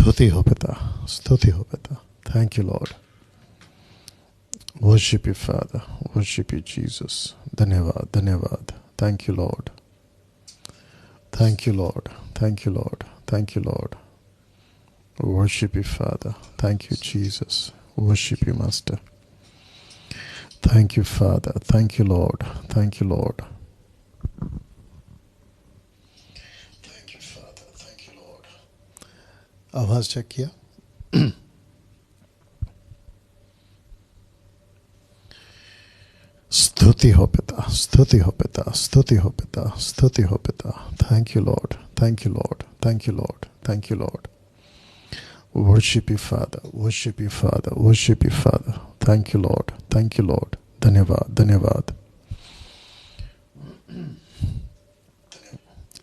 स्तुति हो पिता, स्तुति हो पिता. Thank you, Lord. Worship you, Father. Worship you, Jesus. धन्यवाद, धन्यवाद. Thank you, Lord. Thank you, Lord. Thank you, Lord. Thank you, Lord. Worship you, Father. Thank you, Jesus. Worship you, Master. Thank you, Father. Thank you, Lord. Thank you, Lord. Thank you, Father. Thank you, Lord. आवाज check किया? स्तुति हो पिता, स्तुति हो पिता, स्तुति हो पिता, स्तुति हो पिता. Thank you, Lord. Thank you, Lord. Thank you, Lord. Thank you, Lord. Worship you, Father. Worship you, Father. Worship you, Father. Thank you, Lord. Thank you, Lord. धन्यवाद, धन्यवाद.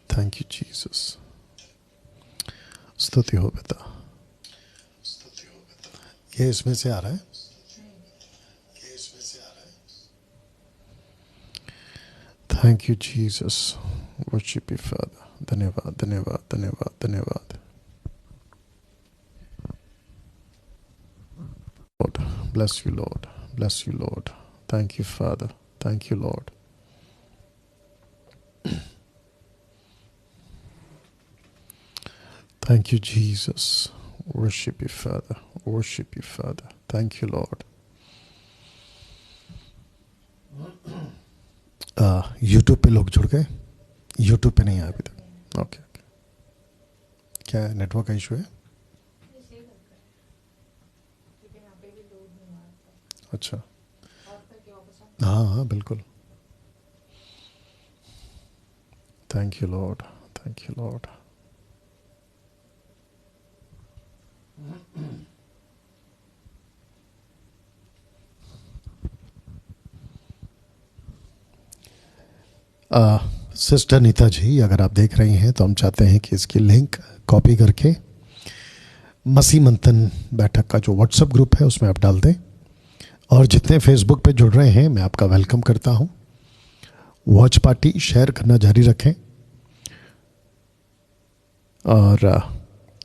Thank you, Jesus. स्तुति हो पिता. ये इसमें से आ रहा है. Thank you, Jesus. Worship you, Father. धन्यवाद, धन्यवाद, धन्यवाद, धन्यवाद. Lord, bless you, Lord. Bless you, Lord. Thank you, Father. Thank you, Lord. Thank you, Jesus. Worship you, Father. Worship you, Father. Thank you, Lord. YouTube पे लोग जुड़ गए? YouTube पे नहीं आया अभी तक. ओके. क्या नेटवर्क का इशू है? अच्छा. हाँ हाँ बिल्कुल. Thank you Lord. Thank you Lord. Sister Nita ji, अगर आप देख रही हैं तो हम चाहते हैं कि इसकी लिंक कॉपी करके मसीह मंथन बैठक का जो व्हाट्सएप ग्रुप है उसमें आप डाल दें. और जितने फेसबुक पे जुड़ रहे हैं मैं आपका वेलकम करता हूं. वॉच पार्टी शेयर करना जारी रखें. और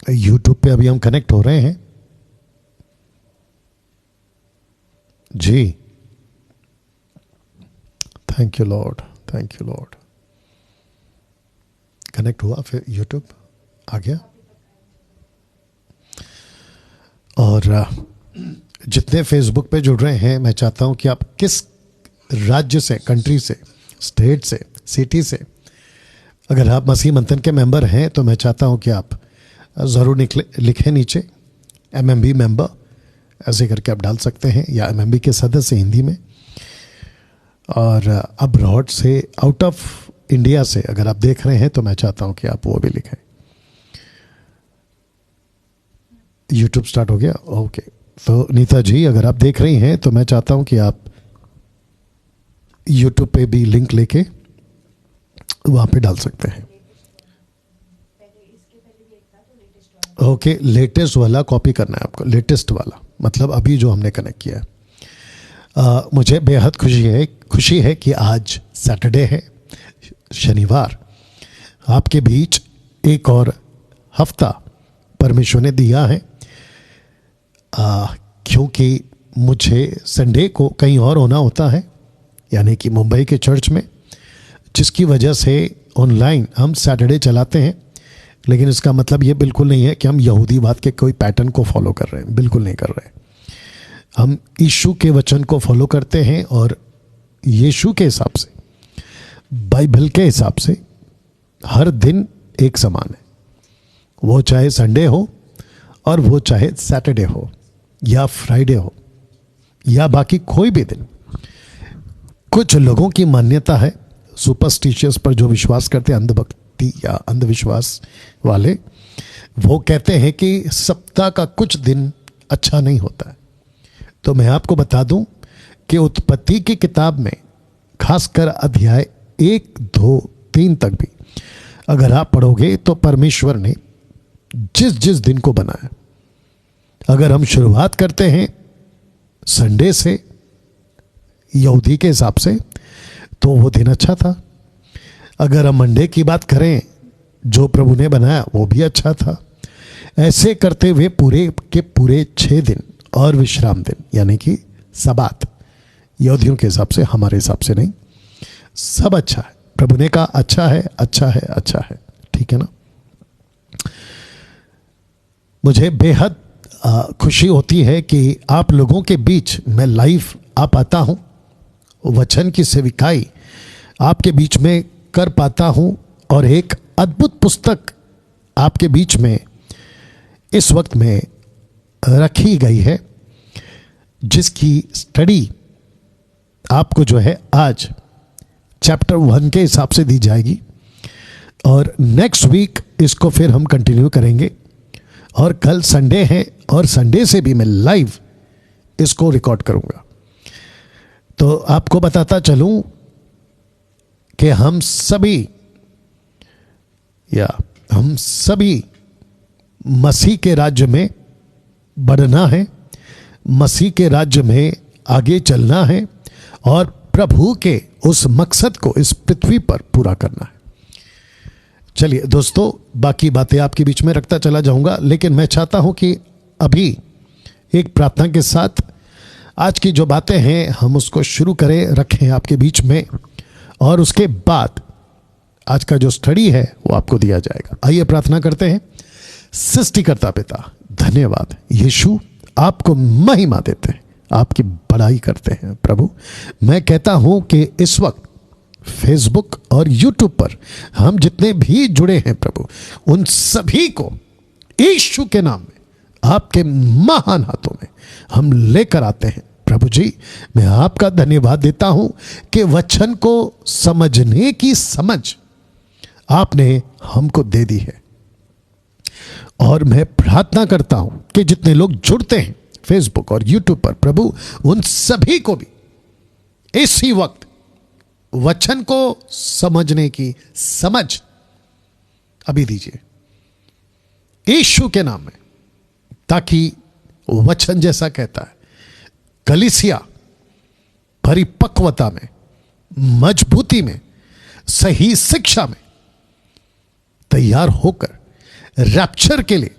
यूट्यूब पे अभी हम कनेक्ट हो रहे हैं जी. Thank you Lord. Thank you Lord. Connect हुआ फिर यूट्यूब आ गया. और जितने फेसबुक पे जुड़ रहे हैं मैं चाहता हूं कि आप किस राज्य से, कंट्री से, स्टेट से, सिटी से अगर आप मसीह मंथन के मेंबर हैं तो मैं चाहता हूं कि आप ज़रूर लिखें नीचे MMB मेंबर, ऐसे करके आप डाल सकते हैं, या MMB के सदस्य हिंदी में. और अब्रॉड से, आउट ऑफ इंडिया से अगर आप देख रहे हैं तो मैं चाहता हूं कि आप वो भी लिखें. यूट्यूब स्टार्ट हो गया? ओके. तो नीता जी, अगर आप देख रही हैं तो मैं चाहता हूं कि आप यूट्यूब पे भी लिंक लेके वहां पे डाल सकते हैं. ओके. लेटेस्ट वाला कॉपी करना है आपको. लेटेस्ट वाला मतलब अभी जो हमने कनेक्ट किया है. मुझे बेहद खुशी है कि आज सैटरडे है, शनिवार. आपके बीच एक और हफ्ता परमेश्वर ने दिया है, क्योंकि मुझे संडे को कहीं और होना होता है, यानी कि मुंबई के चर्च में, जिसकी वजह से ऑनलाइन हम सैटरडे चलाते हैं. लेकिन इसका मतलब ये बिल्कुल नहीं है कि हम यहूदीवाद के कोई पैटर्न को फॉलो कर रहे हैं. बिल्कुल नहीं कर रहे हैं. हम यीशु के वचन को फॉलो करते हैं और यीशु के हिसाब से, बाइबल के हिसाब से हर दिन एक समान है. वो चाहे संडे हो और वो चाहे सैटरडे हो या फ्राइडे हो या बाकी कोई भी दिन. कुछ लोगों की मान्यता है, सुपरस्टिशियस पर जो विश्वास करते हैं, अंधभक्ति या अंधविश्वास वाले, वो कहते हैं कि सप्ताह का कुछ दिन अच्छा नहीं होता है. तो मैं आपको बता दूं कि उत्पत्ति की किताब में खासकर अध्याय 1, 2, 3 तक भी अगर आप पढ़ोगे तो परमेश्वर ने जिस जिस दिन को बनाया, अगर हम शुरुआत करते हैं संडे से यहूदी के हिसाब से तो वो दिन अच्छा था. अगर हम मंडे की बात करें जो प्रभु ने बनाया वो भी अच्छा था. ऐसे करते हुए पूरे के पूरे 6 दिन और विश्राम दिन, यानी कि सबात, यहूदियों के हिसाब से, हमारे हिसाब से नहीं, सब अच्छा है। प्रभु ने कहा अच्छा है, अच्छा है, अच्छा है, ठीक है ना। मुझे बेहद खुशी होती है कि आप लोगों के बीच मैं लाइव आ पाता हूं, वचन की सेविकाई आपके बीच में कर पाता हूं, और एक अद्भुत पुस्तक आपके बीच में इस वक्त में रखी गई है, जिसकी स्टडी आपको जो है आज चैप्टर 1 के हिसाब से दी जाएगी, और नेक्स्ट वीक इसको फिर हम कंटिन्यू करेंगे। और कल संडे है, और संडे से भी मैं लाइव इसको रिकॉर्ड करूंगा। तो आपको बताता चलूं कि हम सभी मसीह के राज्य में बढ़ना है, मसीह के राज्य में आगे चलना है, और प्रभु के उस मकसद को इस पृथ्वी पर पूरा करना है। चलिए दोस्तों, बाकी बातें आपके बीच में रखता चला जाऊंगा, लेकिन मैं चाहता हूं कि अभी एक प्रार्थना के साथ आज की जो बातें हैं हम उसको शुरू करें, रखें आपके बीच में, और उसके बाद आज का जो स्टडी है वो आपको दिया जाएगा। आइए प्रार्थना करते हैं। सृष्टिकर्ता पिता, धन्यवाद यीशु, आपको महिमा देते हैं, आपकी बड़ाई करते हैं। प्रभु, मैं कहता हूं कि इस वक्त फेसबुक और यूट्यूब पर हम जितने भी जुड़े हैं प्रभु, उन सभी को यीशु के नाम में आपके महान हाथों में हम लेकर आते हैं। प्रभु जी, मैं आपका धन्यवाद देता हूं कि वचन को समझने की समझ आपने हमको दे दी है, और मैं प्रार्थना करता हूं कि जितने लोग जुड़ते हैं फेसबुक और यूट्यूब पर प्रभु, उन सभी को भी इसी वक्त वचन को समझने की समझ अभी दीजिए यीशु के नाम में, ताकि वचन जैसा कहता है कलीसिया परिपक्वता में, मजबूती में, सही शिक्षा में तैयार होकर रैप्चर के लिए,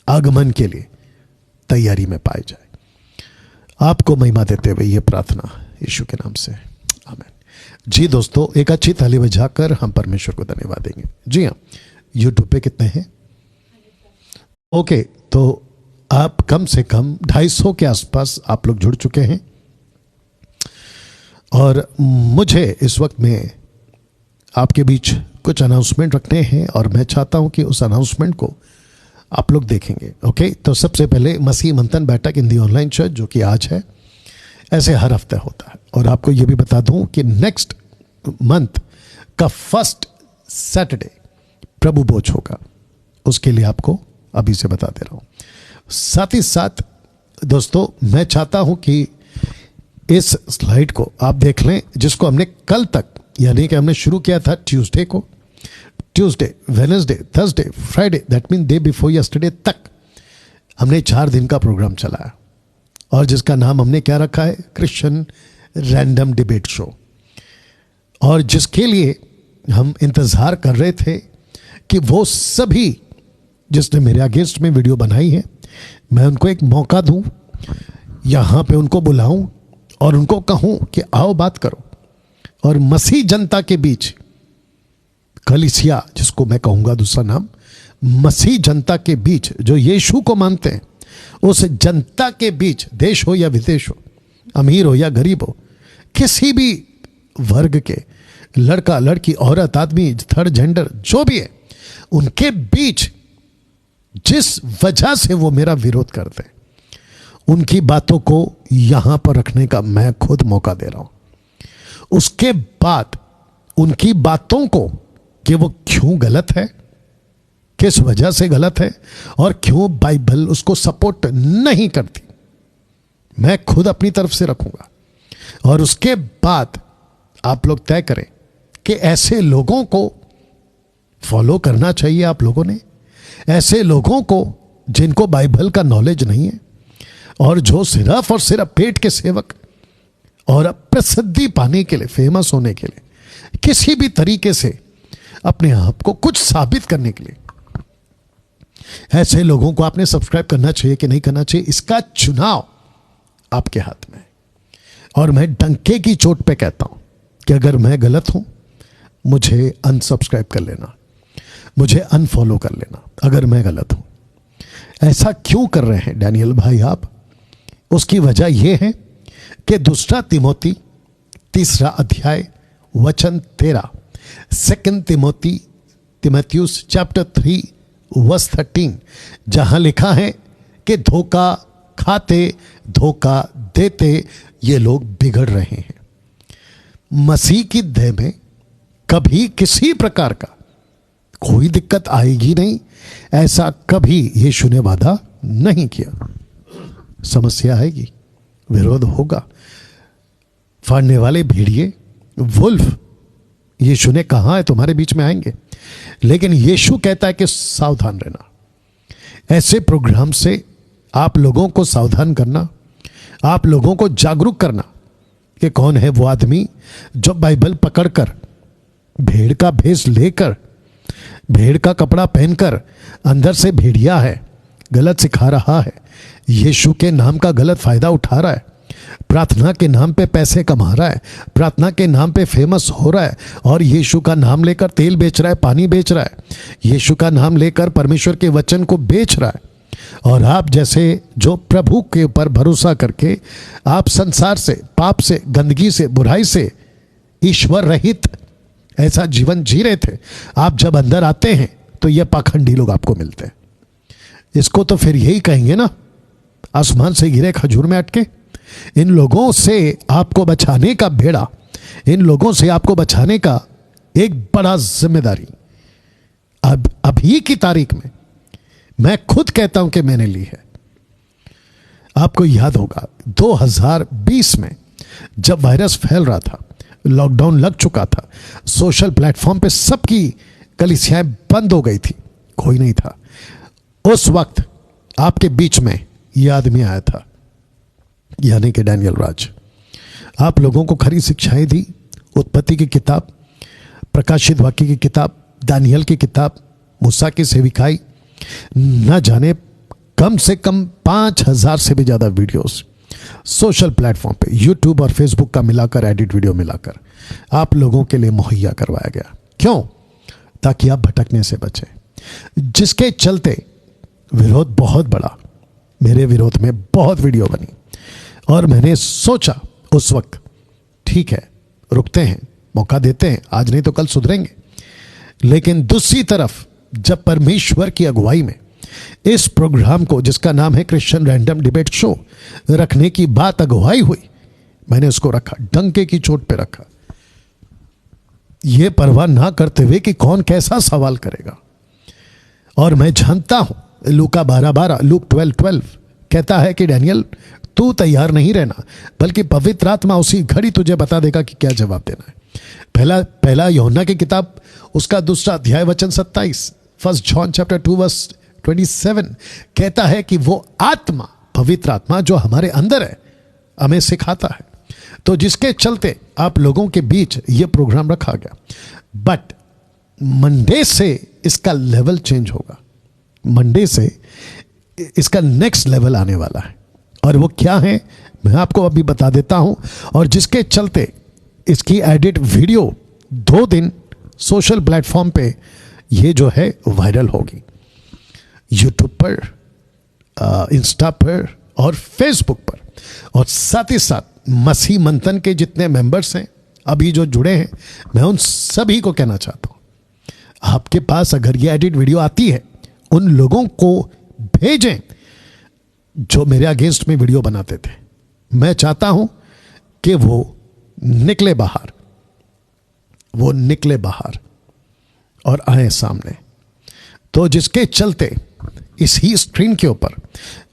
आगमन के लिए तैयारी में पाए जाए। आपको महिमा देते हुए ये प्रार्थना यीशु के नाम से, आमीन। जी दोस्तों, एक अच्छी ताली बजाकर हम परमेश्वर को धन्यवाद देंगे। जी हाँ, यूट्यूब पे कितने हैं? ओके, तो आप कम से कम 250 के आसपास आप लोग जुड़ चुके हैं, और मुझे इस वक्त में आपके बीच कुछ अनाउंसमेंट रखने हैं, और मैं चाहता हूं कि उस अनाउंसमेंट को आप लोग देखेंगे। ओके, तो सबसे पहले मसीह मंथन बैठक हिंदी ऑनलाइन चर्च, जो कि आज है, ऐसे हर हफ्ते होता है। और आपको ये भी बता दूं कि नेक्स्ट मंथ का फर्स्ट सैटरडे प्रभु भोज होगा, उसके लिए आपको अभी से बता दे रहा हूं। साथ ही साथ दोस्तों, मैं चाहता हूं कि इस स्लाइड को आप देख लें, जिसको हमने कल तक, यानी कि हमने शुरू किया था ट्यूसडे को, Tuesday, Wednesday, Thursday, Friday, that mean day before yesterday तक हमने 4 दिन का प्रोग्राम चलाया, और जिसका नाम हमने क्या रखा है? Christian random debate show. और जिसके लिए हम इंतज़ार कर रहे थे कि वो सभी जिसने मेरे अगेंस्ट में वीडियो बनाई है, मैं उनको एक मौका दूं, यहाँ पे उनको बुलाऊं और उनको कहूं कि आओ बात करो। और मसीह जनता के बीच, कलीसिया जिसको मैं कहूँगा दूसरा नाम, मसीह जनता के बीच जो यीशु को मानते हैं, उस जनता के बीच, देश हो या विदेश हो, अमीर हो या गरीब हो, किसी भी वर्ग के, लड़का लड़की, औरत आदमी, थर्ड जेंडर जो भी है, उनके बीच जिस वजह से वो मेरा विरोध करते हैं, उनकी बातों को यहां पर रखने का मैं खुद मौका दे रहा हूं। उसके बाद उनकी बातों को कि वो क्यों गलत है, किस वजह से गलत है, और क्यों बाइबल उसको सपोर्ट नहीं करती, मैं खुद अपनी तरफ से रखूंगा। और उसके बाद आप लोग तय करें कि ऐसे लोगों को फॉलो करना चाहिए आप लोगों ने, ऐसे लोगों को जिनको बाइबल का नॉलेज नहीं है, और जो सिर्फ और सिर्फ पेट के सेवक और प्रसिद्धि पाने के लिए, फेमस होने के लिए, किसी भी तरीके से अपने आप को कुछ साबित करने के लिए ऐसे लोगों को आपने सब्सक्राइब करना चाहिए कि नहीं करना चाहिए, इसका चुनाव आपके हाथ में है। और मैं डंके की चोट पे कहता हूं कि अगर मैं गलत हूं, मुझे अनसब्सक्राइब कर लेना, मुझे अनफॉलो कर लेना अगर मैं गलत हूं। ऐसा क्यों कर रहे हैं डैनियल भाई आप? उसकी वजह यह है कि दूसरा तिमोती 3 अध्याय वचन 13, 2 तिमोथियुस चैप्टर 3 वर्स 13, जहां लिखा है कि धोखा खाते, धोखा देते ये लोग बिगड़ रहे हैं। मसीह की देह में कभी किसी प्रकार का कोई दिक्कत आएगी नहीं, ऐसा कभी यीशु ने वादा नहीं किया। समस्या आएगी, विरोध होगा, फाड़ने वाले भेड़िए, वुल्फ यीशु ने कहा है तुम्हारे बीच में आएंगे, लेकिन यीशु कहता है कि सावधान रहना। ऐसे प्रोग्राम से आप लोगों को सावधान करना, आप लोगों को जागरूक करना कि कौन है वो आदमी जो बाइबल पकड़कर, भेड़ का भेष लेकर, भेड़ का कपड़ा पहनकर अंदर से भेड़िया है, गलत सिखा रहा है, यीशु के नाम का गलत फायदा उठा रहा है, प्रार्थना के नाम पे पैसे कमा रहा है, प्रार्थना के नाम पे फेमस हो रहा है, और यीशु का नाम लेकर तेल बेच रहा है, पानी बेच रहा है, यीशु का नाम लेकर परमेश्वर के वचन को बेच रहा है। और आप जैसे जो प्रभु के ऊपर भरोसा करके आप संसार से, पाप से, गंदगी से, बुराई से, ईश्वर रहित ऐसा जीवन जी रहे थे, आप जब अंदर आते हैं तो ये पाखंडी लोग आपको मिलते हैं। इसको तो फिर यही कहेंगे ना, आसमान से गिरे खजूर में अटके। इन लोगों से आपको बचाने का बेड़ा, इन लोगों से आपको बचाने का एक बड़ा जिम्मेदारी अब अभी की तारीख में मैं खुद कहता हूं कि मैंने ली है। आपको याद होगा 2020 में जब वायरस फैल रहा था, लॉकडाउन लग चुका था, सोशल प्लेटफॉर्म पे सबकी कलीसियाएं बंद हो गई थी, कोई नहीं था। उस वक्त आपके बीच में यह आदमी आया था, यानी कि डैनियल राज। आप लोगों को खरी शिक्षाएं दी, उत्पत्ति की किताब, प्रकाशित वाक्य की किताब, दानियल की किताब, मूसा की सेविकाई, न जाने कम से कम 5000 से भी ज़्यादा वीडियोस सोशल प्लेटफॉर्म पे, यूट्यूब और फेसबुक का मिलाकर, एडिट वीडियो मिलाकर आप लोगों के लिए मुहैया करवाया गया। क्यों? ताकि आप भटकने से बचें, जिसके चलते विरोध बहुत बढ़ा। मेरे विरोध में बहुत वीडियो बनी और मैंने सोचा उस वक्त, ठीक है रुकते हैं, मौका देते हैं, आज नहीं तो कल सुधरेंगे। लेकिन दूसरी तरफ जब परमेश्वर की अगुवाई में इस प्रोग्राम को, जिसका नाम है क्रिश्चियन रैंडम डिबेट शो, रखने की बात अगुवाई हुई, मैंने उसको रखा, डंके की चोट पे रखा, यह परवाह ना करते हुए कि कौन कैसा सवाल करेगा। और मैं जानता हूं, लूका 12:12, लूक 12:12 कहता है कि डैनियल तू तैयार नहीं रहना, बल्कि पवित्र आत्मा उसी घड़ी तुझे बता देगा कि क्या जवाब देना है। पहला यूहन्ना की किताब, उसका 2 अध्याय वचन 27, 1 जॉन चैप्टर 2 वर्स 27 कहता है कि वो आत्मा, पवित्र आत्मा जो हमारे अंदर है, हमें सिखाता है। तो जिसके चलते आप लोगों के बीच ये प्रोग्राम रखा गया। बट मंडे से इसका लेवल चेंज होगा, मंडे से इसका नेक्स्ट लेवल आने वाला है, और वो क्या है मैं आपको अभी बता देता हूं। और जिसके चलते इसकी एडिट वीडियो 2 दिन सोशल प्लेटफॉर्म पे ये जो है वायरल होगी, यूट्यूब पर, इंस्टा पर और फेसबुक पर। और साथ ही साथ मसीह मंथन के जितने मेंबर्स हैं अभी जो जुड़े हैं, मैं उन सभी को कहना चाहता हूं, आपके पास अगर ये एडिट वीडियो आती है, उन लोगों को भेजें जो मेरे अगेंस्ट में वीडियो बनाते थे। मैं चाहता हूं कि वो निकले बाहर, वो निकले बाहर और आए सामने। तो जिसके चलते इसी स्क्रीन के ऊपर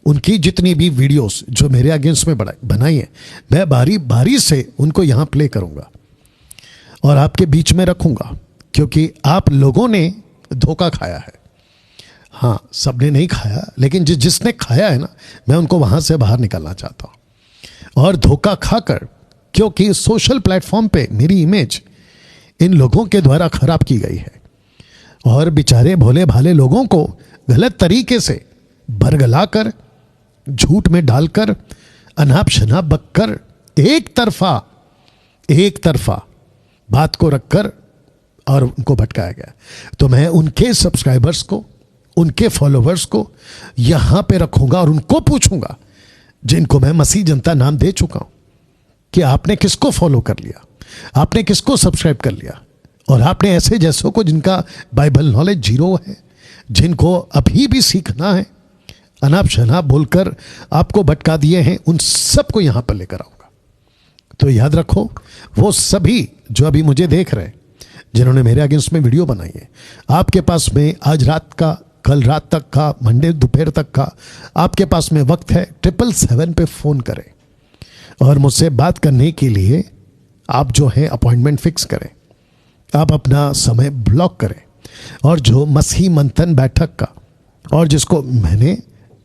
उनकी जितनी भी वीडियोस जो मेरे अगेंस्ट में बनाई है, मैं बारी बारी से उनको यहां प्ले करूंगा और आपके बीच में रखूंगा, क्योंकि आप लोगों ने धोखा खाया है। हाँ, सबने नहीं खाया, लेकिन जिसने खाया है ना, मैं उनको वहां से बाहर निकालना चाहता हूं। और धोखा खाकर, क्योंकि सोशल प्लेटफॉर्म पे मेरी इमेज इन लोगों के द्वारा खराब की गई है, और बेचारे भोले भाले लोगों को गलत तरीके से बरगलाकर, झूठ में डालकर, अनाप शनाप बककर, एक तरफा बात को रखकर और उनको भटकाया गया। तो मैं उनके सब्सक्राइबर्स को, उनके फॉलोवर्स को यहां पे रखूंगा और उनको पूछूंगा, जिनको मैं मसीह जनता नाम दे चुका हूं, कि आपने किसको फॉलो कर लिया, आपने किसको सब्सक्राइब कर लिया, और आपने ऐसे जैसों को जिनका बाइबल नॉलेज जीरो है, जिनको अभी भी सीखना है, अनाप शनाप बोलकर आपको भटका दिए हैं, उन सबको यहां पर लेकर आऊंगा। तो याद रखो, वो सभी जो अभी मुझे देख रहे हैं, जिन्होंने मेरे अगेंस्ट में वीडियो बनाई है, आपके पास में आज रात का, कल रात तक का, मंडे दोपहर तक का आपके पास में वक्त है। 777 पे फ़ोन करें और मुझसे बात करने के लिए आप जो है अपॉइंटमेंट फिक्स करें, आप अपना समय ब्लॉक करें, और जो मसीह मंथन बैठक का और जिसको मैंने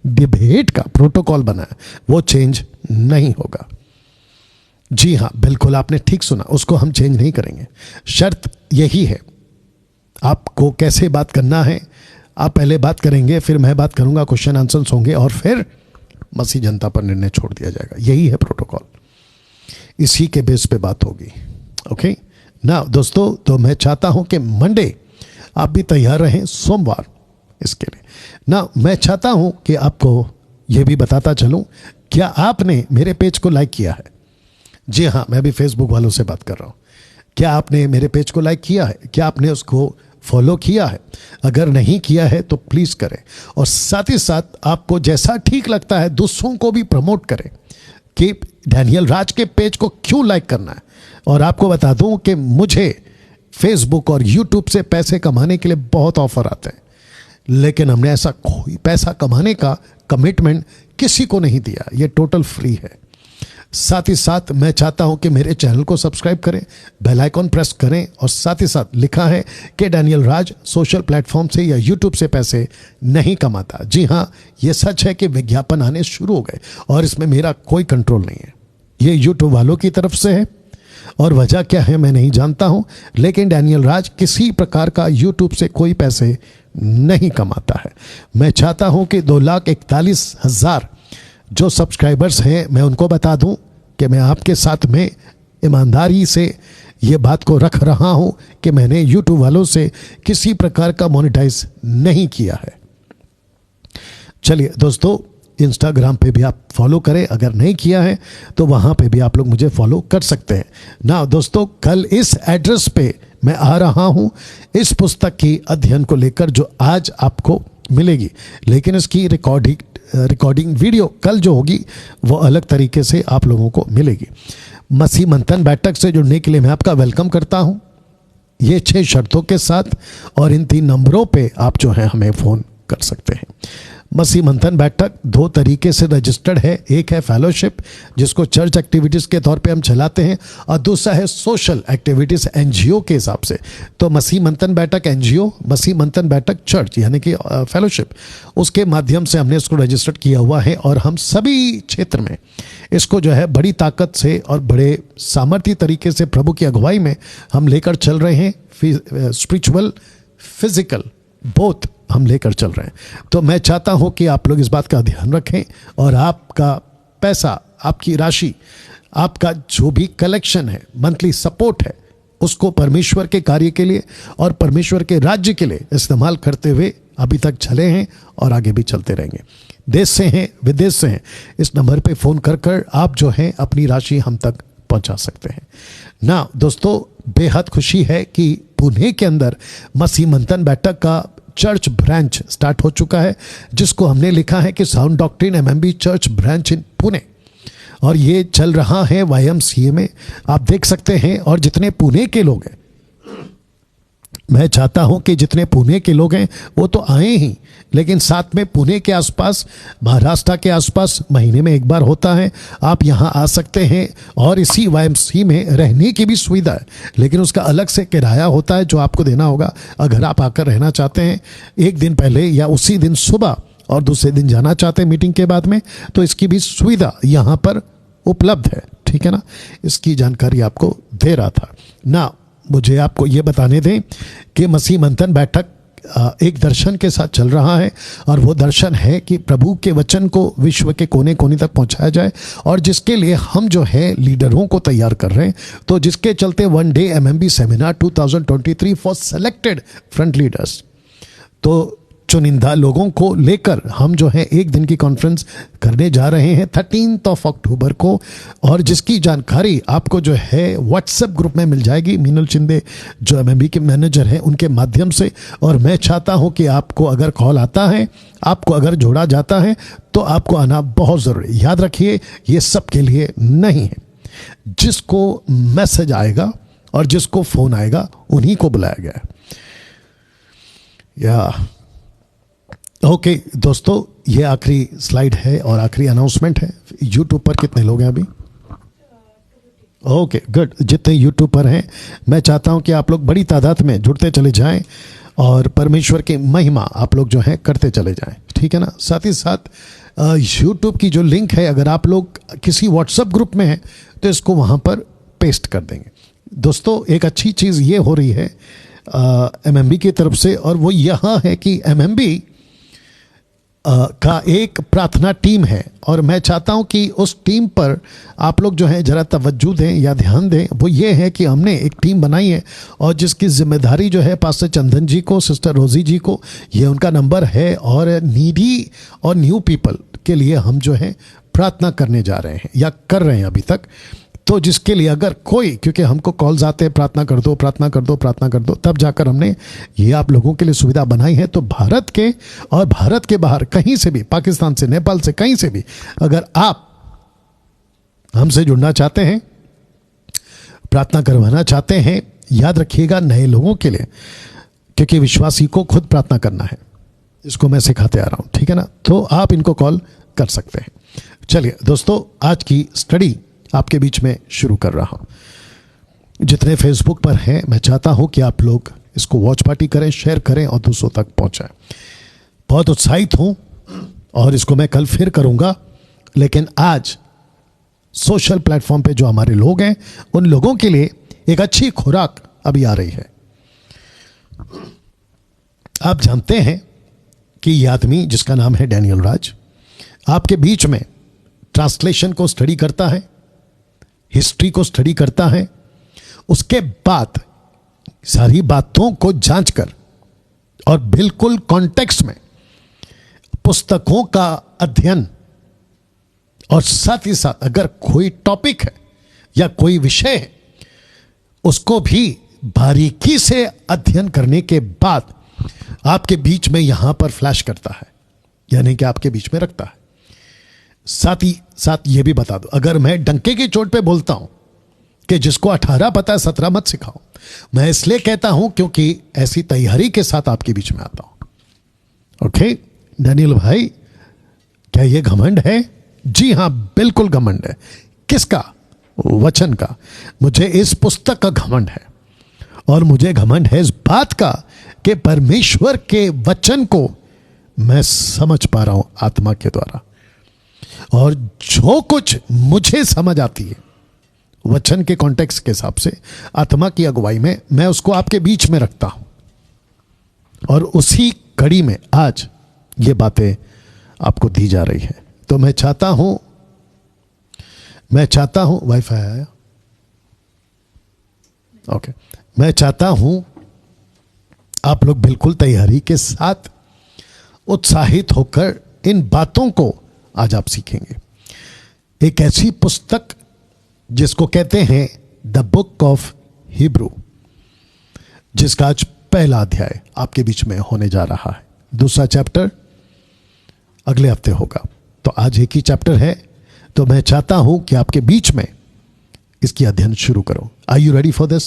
डिबेट का प्रोटोकॉल बनाया वो चेंज नहीं होगा। जी हाँ, बिल्कुल आपने ठीक सुना, उसको हम चेंज नहीं करेंगे। शर्त यही है, आपको कैसे बात करना है, आप पहले बात करेंगे, फिर मैं बात करूंगा, क्वेश्चन आंसर्स होंगे, और फिर मसीह जनता पर निर्णय छोड़ दिया जाएगा। यही है प्रोटोकॉल, इसी के बेस पे बात होगी। ओके ना दोस्तों, तो मैं चाहता हूं कि मंडे आप भी तैयार रहें, सोमवार इसके लिए ना। मैं चाहता हूं कि आपको यह भी बताता चलूं, क्या आपने मेरे पेज को लाइक किया है? जी हाँ, मैं भी फेसबुक वालों से बात कर रहा हूँ। क्या आपने मेरे पेज को लाइक किया है? क्या आपने उसको फॉलो किया है? अगर नहीं किया है तो प्लीज़ करें, और साथ ही साथ आपको जैसा ठीक लगता है दूसरों को भी प्रमोट करें कि डैनियल राज के पेज को क्यों लाइक करना है। और आपको बता दूं कि मुझे फेसबुक और यूट्यूब से पैसे कमाने के लिए बहुत ऑफर आते हैं, लेकिन हमने ऐसा कोई पैसा कमाने का कमिटमेंट किसी को नहीं दिया, ये टोटल फ्री है। साथ ही साथ मैं चाहता हूं कि मेरे चैनल को सब्सक्राइब करें, बेल आइकॉन प्रेस करें, और साथ ही साथ लिखा है कि डैनियल राज सोशल प्लेटफॉर्म से या यूट्यूब से पैसे नहीं कमाता। जी हां, यह सच है कि विज्ञापन आने शुरू हो गए और इसमें मेरा कोई कंट्रोल नहीं है, ये यूट्यूब वालों की तरफ से है, और वजह क्या है मैं नहीं जानता हूं, लेकिन डैनियल राज किसी प्रकार का यूट्यूब से कोई पैसे नहीं कमाता है। मैं चाहता हूं कि 2,41,000 जो सब्सक्राइबर्स हैं, मैं उनको बता दूं कि मैं आपके साथ में ईमानदारी से ये बात को रख रहा हूं कि मैंने यूट्यूब वालों से किसी प्रकार का मोनेटाइज नहीं किया है। चलिए दोस्तों, इंस्टाग्राम पे भी आप फॉलो करें, अगर नहीं किया है तो वहाँ पे भी आप लोग मुझे फॉलो कर सकते हैं ना। दोस्तों, कल इस एड्रेस पे मैं आ रहा हूँ इस पुस्तक की अध्ययन को लेकर, जो आज आपको मिलेगी, लेकिन इसकी रिकॉर्डिंग वीडियो कल जो होगी वो अलग तरीके से आप लोगों को मिलेगी। मसीह मंथन बैठक से जुड़ने के लिए मैं आपका वेलकम करता हूं, ये 6 शर्तों के साथ, और इन 3 नंबरों पे आप जो है हमें फ़ोन कर सकते हैं। मसीह मंथन बैठक 2 तरीके से रजिस्टर्ड है, एक है फेलोशिप जिसको चर्च एक्टिविटीज़ के तौर पे हम चलाते हैं, और दूसरा है सोशल एक्टिविटीज़ एनजीओ के हिसाब से। तो मसीह मंथन बैठक एनजीओ, मसीह मंथन बैठक चर्च यानी कि फेलोशिप, उसके माध्यम से हमने इसको रजिस्टर्ड किया हुआ है, और हम सभी क्षेत्र में इसको जो है बड़ी ताकत से और बड़े सामर्थ्य तरीके से प्रभु की अगुवाई में हम लेकर चल रहे हैं। स्पिरिचुअल, फिजिकल बोथ हम लेकर चल रहे हैं। तो मैं चाहता हूं कि आप लोग इस बात का ध्यान रखें, और आपका पैसा, आपकी राशि, आपका जो भी कलेक्शन है, मंथली सपोर्ट है, उसको परमेश्वर के कार्य के लिए और परमेश्वर के राज्य के लिए इस्तेमाल करते हुए अभी तक चले हैं और आगे भी चलते रहेंगे। देश से हैं, विदेश से हैं, इस नंबर पे फ़ोन कर कर आप जो हैं अपनी राशि हम तक पहुंचा सकते हैं ना। दोस्तों, बेहद खुशी है कि पुणे के अंदर मसीह मंथन बैठक का चर्च ब्रांच स्टार्ट हो चुका है, जिसको हमने लिखा है कि sound doctrine MMB church branch इन पुणे, और ये चल रहा है YMCA में, आप देख सकते हैं। और जितने पुणे के लोग हैं, मैं चाहता हूं कि जितने पुणे के लोग हैं वो तो आए ही, लेकिन साथ में पुणे के आसपास, महाराष्ट्र के आसपास महीने में एक बार होता है, आप यहां आ सकते हैं, और इसी YMCA में रहने की भी सुविधा है, लेकिन उसका अलग से किराया होता है जो आपको देना होगा अगर आप आकर रहना चाहते हैं एक दिन पहले या उसी दिन सुबह, और दूसरे दिन जाना चाहते हैं मीटिंग के बाद में, तो इसकी भी सुविधा यहाँ पर उपलब्ध है। ठीक है ना, इसकी जानकारी आपको दे रहा था ना। मुझे आपको ये बताने दें कि मसीह मंथन बैठक एक दर्शन के साथ चल रहा है, और वो दर्शन है कि प्रभु के वचन को विश्व के कोने कोने तक पहुंचाया जाए, और जिसके लिए हम जो है लीडरों को तैयार कर रहे हैं। तो जिसके चलते one day MMB seminar 2023 for selected front leaders, तो चुनिंदा लोगों को लेकर हम जो है एक दिन की कॉन्फ्रेंस करने जा रहे हैं 13 अक्टूबर को, और जिसकी जानकारी आपको जो है व्हाट्सएप ग्रुप में मिल जाएगी मीनल शिंदे जो MMB के मैनेजर हैं उनके माध्यम से। और मैं चाहता हूं कि आपको अगर कॉल आता है, आपको अगर जोड़ा जाता है, तो आपको आना बहुत ज़रूरी। याद रखिए, ये सबके लिए नहीं है। जिसको मैसेज आएगा और जिसको फ़ोन आएगा उन्हीं को बुलाया गया है। या ओके दोस्तों, ये आखिरी स्लाइड है और आखिरी अनाउंसमेंट है। यूट्यूब पर कितने लोग हैं अभी? Okay good. जितने यूट्यूब पर हैं, मैं चाहता हूं कि आप लोग बड़ी तादाद में जुड़ते चले जाएं और परमेश्वर की महिमा आप लोग जो हैं करते चले जाएं, ठीक है ना। साथ ही साथ यूट्यूब की जो लिंक है, अगर आप लोग किसी व्हाट्सएप ग्रुप में हैं तो इसको वहां पर पेस्ट कर देंगे। दोस्तों, एक अच्छी चीज़ ये हो रही है MMB की तरफ से, और वो यहाँ है कि MMB का एक प्रार्थना टीम है, और मैं चाहता हूं कि उस टीम पर आप लोग जो है ज़रा तवज्जो दें या ध्यान दें। वो ये है कि हमने एक टीम बनाई है, और जिसकी जिम्मेदारी जो है पास्टर चंदन जी को, सिस्टर रोजी जी को, ये उनका नंबर है। और नीडी और न्यू पीपल के लिए हम जो है प्रार्थना करने जा रहे हैं या कर रहे हैं अभी तक। तो जिसके लिए अगर कोई, क्योंकि हमको कॉल्स आते हैं प्रार्थना कर दो, प्रार्थना कर दो, प्रार्थना कर दो, तब जाकर हमने ये आप लोगों के लिए सुविधा बनाई है। तो भारत के और भारत के बाहर कहीं से भी, पाकिस्तान से, नेपाल से, कहीं से भी अगर आप हमसे जुड़ना चाहते हैं, प्रार्थना करवाना चाहते हैं, याद रखिएगा नए लोगों के लिए, क्योंकि विश्वासी को खुद प्रार्थना करना है, इसको मैं सिखाते आ रहा हूं, ठीक है ना। तो आप इनको कॉल कर सकते हैं। चलिए दोस्तों, आज की स्टडी आपके बीच में शुरू कर रहा हूं। जितने फेसबुक पर हैं, मैं चाहता हूं कि आप लोग इसको वॉच पार्टी करें, शेयर करें और दूसरों तक पहुंचाएं। बहुत उत्साहित हूं और इसको मैं कल फिर करूंगा, लेकिन आज सोशल प्लेटफॉर्म पे जो हमारे लोग हैं, उन लोगों के लिए एक अच्छी खुराक अभी आ रही है। आप जानते हैं कि ये आदमी जिसका नाम है डैनियल राज, आपके बीच में ट्रांसलेशन को स्टडी करता है, हिस्ट्री को स्टडी करता है, उसके बाद सारी बातों को जांचकर और बिल्कुल कॉन्टेक्स्ट में पुस्तकों का अध्ययन, और साथ ही साथ अगर कोई टॉपिक है या कोई विषय है, उसको भी बारीकी से अध्ययन करने के बाद आपके बीच में यहां पर फ्लैश करता है, यानी कि आपके बीच में रखता है। साथ ही साथ ये भी बता दो, अगर मैं डंके की चोट पे बोलता हूं कि जिसको 18 पता है 17 मत सिखाओ, मैं इसलिए कहता हूं क्योंकि ऐसी तैयारी के साथ आपके बीच में आता हूं। ओके डैनियल भाई, क्या ये घमंड है? जी हां, बिल्कुल घमंड है। किसका? वचन का। मुझे इस पुस्तक का घमंड है, और मुझे घमंड है इस बात का कि परमेश्वर के वचन को मैं समझ पा रहा हूं आत्मा के द्वारा, और जो कुछ मुझे समझ आती है वचन के कॉन्टेक्स्ट के हिसाब से, आत्मा की अगुवाई में, मैं उसको आपके बीच में रखता हूं। और उसी कड़ी में आज ये बातें आपको दी जा रही है। तो मैं चाहता हूं वाईफाई आया? ओके। मैं चाहता हूं आप लोग बिल्कुल तैयारी के साथ उत्साहित होकर इन बातों को आज आप सीखेंगे। एक ऐसी पुस्तक जिसको कहते हैं द बुक ऑफ हिब्रू, जिसका आज पहला अध्याय आपके बीच में होने जा रहा है। दूसरा चैप्टर अगले हफ्ते होगा, तो आज एक ही चैप्टर है। तो मैं चाहता हूं कि आपके बीच में इसकी अध्ययन शुरू करो। Are you ready for this?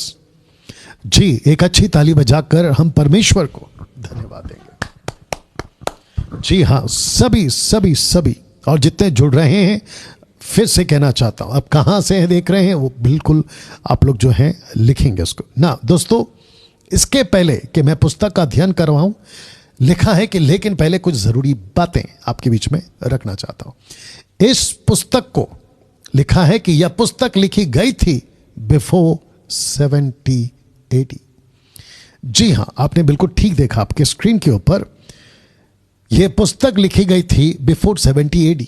जी, एक अच्छी ताली बजाकर हम परमेश्वर को धन्यवाद देंगे। जी हां, सभी और जितने जुड़ रहे हैं, फिर से कहना चाहता हूं, अब कहां से देख रहे हैं वो बिल्कुल आप लोग जो हैं लिखेंगे उसको ना। दोस्तों, इसके पहले कि मैं पुस्तक का अध्ययन करवाऊं, लिखा है कि लेकिन पहले कुछ जरूरी बातें आपके बीच में रखना चाहता हूं। इस पुस्तक को लिखा है कि यह पुस्तक लिखी गई थी बिफोर 70 AD, जी हां, आपने बिल्कुल ठीक देखा। आपके स्क्रीन के ऊपर यह पुस्तक लिखी गई थी बिफोर 70 एडी।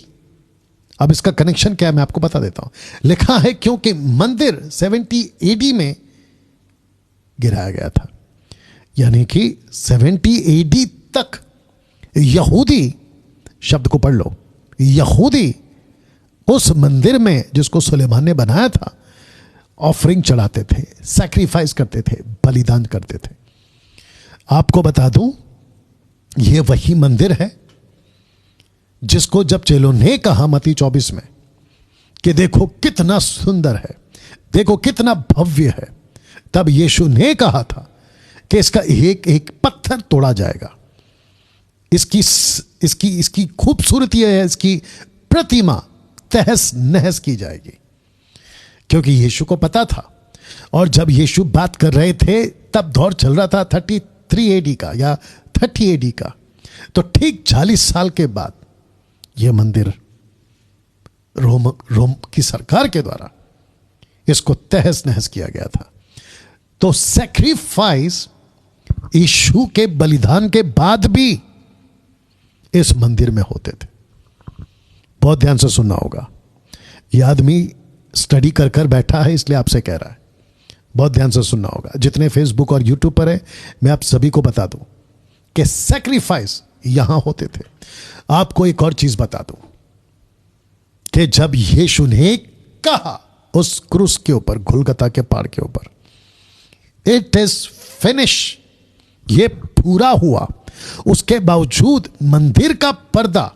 अब इसका कनेक्शन क्या है मैं आपको बता देता हूं। लिखा है क्योंकि मंदिर 70 एडी में गिराया गया था, यानी कि 70 एडी तक यहूदी, शब्द को पढ़ लो, यहूदी उस मंदिर में जिसको सुलेमान ने बनाया था ऑफरिंग चढ़ाते थे, सैक्रिफाइस करते थे, बलिदान करते थे। आपको बता दूं, यह वही मंदिर है जिसको जब चेलों ने कहा मत्ती 24 में कि देखो कितना सुंदर है, देखो कितना भव्य है, तब यीशु ने कहा था कि इसका एक एक पत्थर तोड़ा जाएगा, इसकी खूबसूरती है, इसकी प्रतिमा तहस नहस की जाएगी। क्योंकि यीशु को पता था। और जब यीशु बात कर रहे थे तब दौर चल रहा था 33 एडी का या 30 एडी का। तो ठीक 40 साल के बाद यह मंदिर रोम की सरकार के द्वारा इसको तहस नहस किया गया था। तो सैक्रिफाइस यीशु के बलिदान के बाद भी इस मंदिर में होते थे। बहुत ध्यान से सुनना होगा। यह आदमी स्टडी कर कर बैठा है, इसलिए आपसे कह रहा है, बहुत ध्यान से सुनना होगा। जितने फेसबुक और यूट्यूब पर है, मैं आप सभी को बता दूं कि सैक्रिफाइस यहां होते थे। आपको एक और चीज बता दूं कि जब यीशु ने कहा उस क्रूस के ऊपर, गुलगता के पहाड़ के ऊपर, इट इज फिनिश, ये पूरा हुआ, उसके बावजूद मंदिर का पर्दा,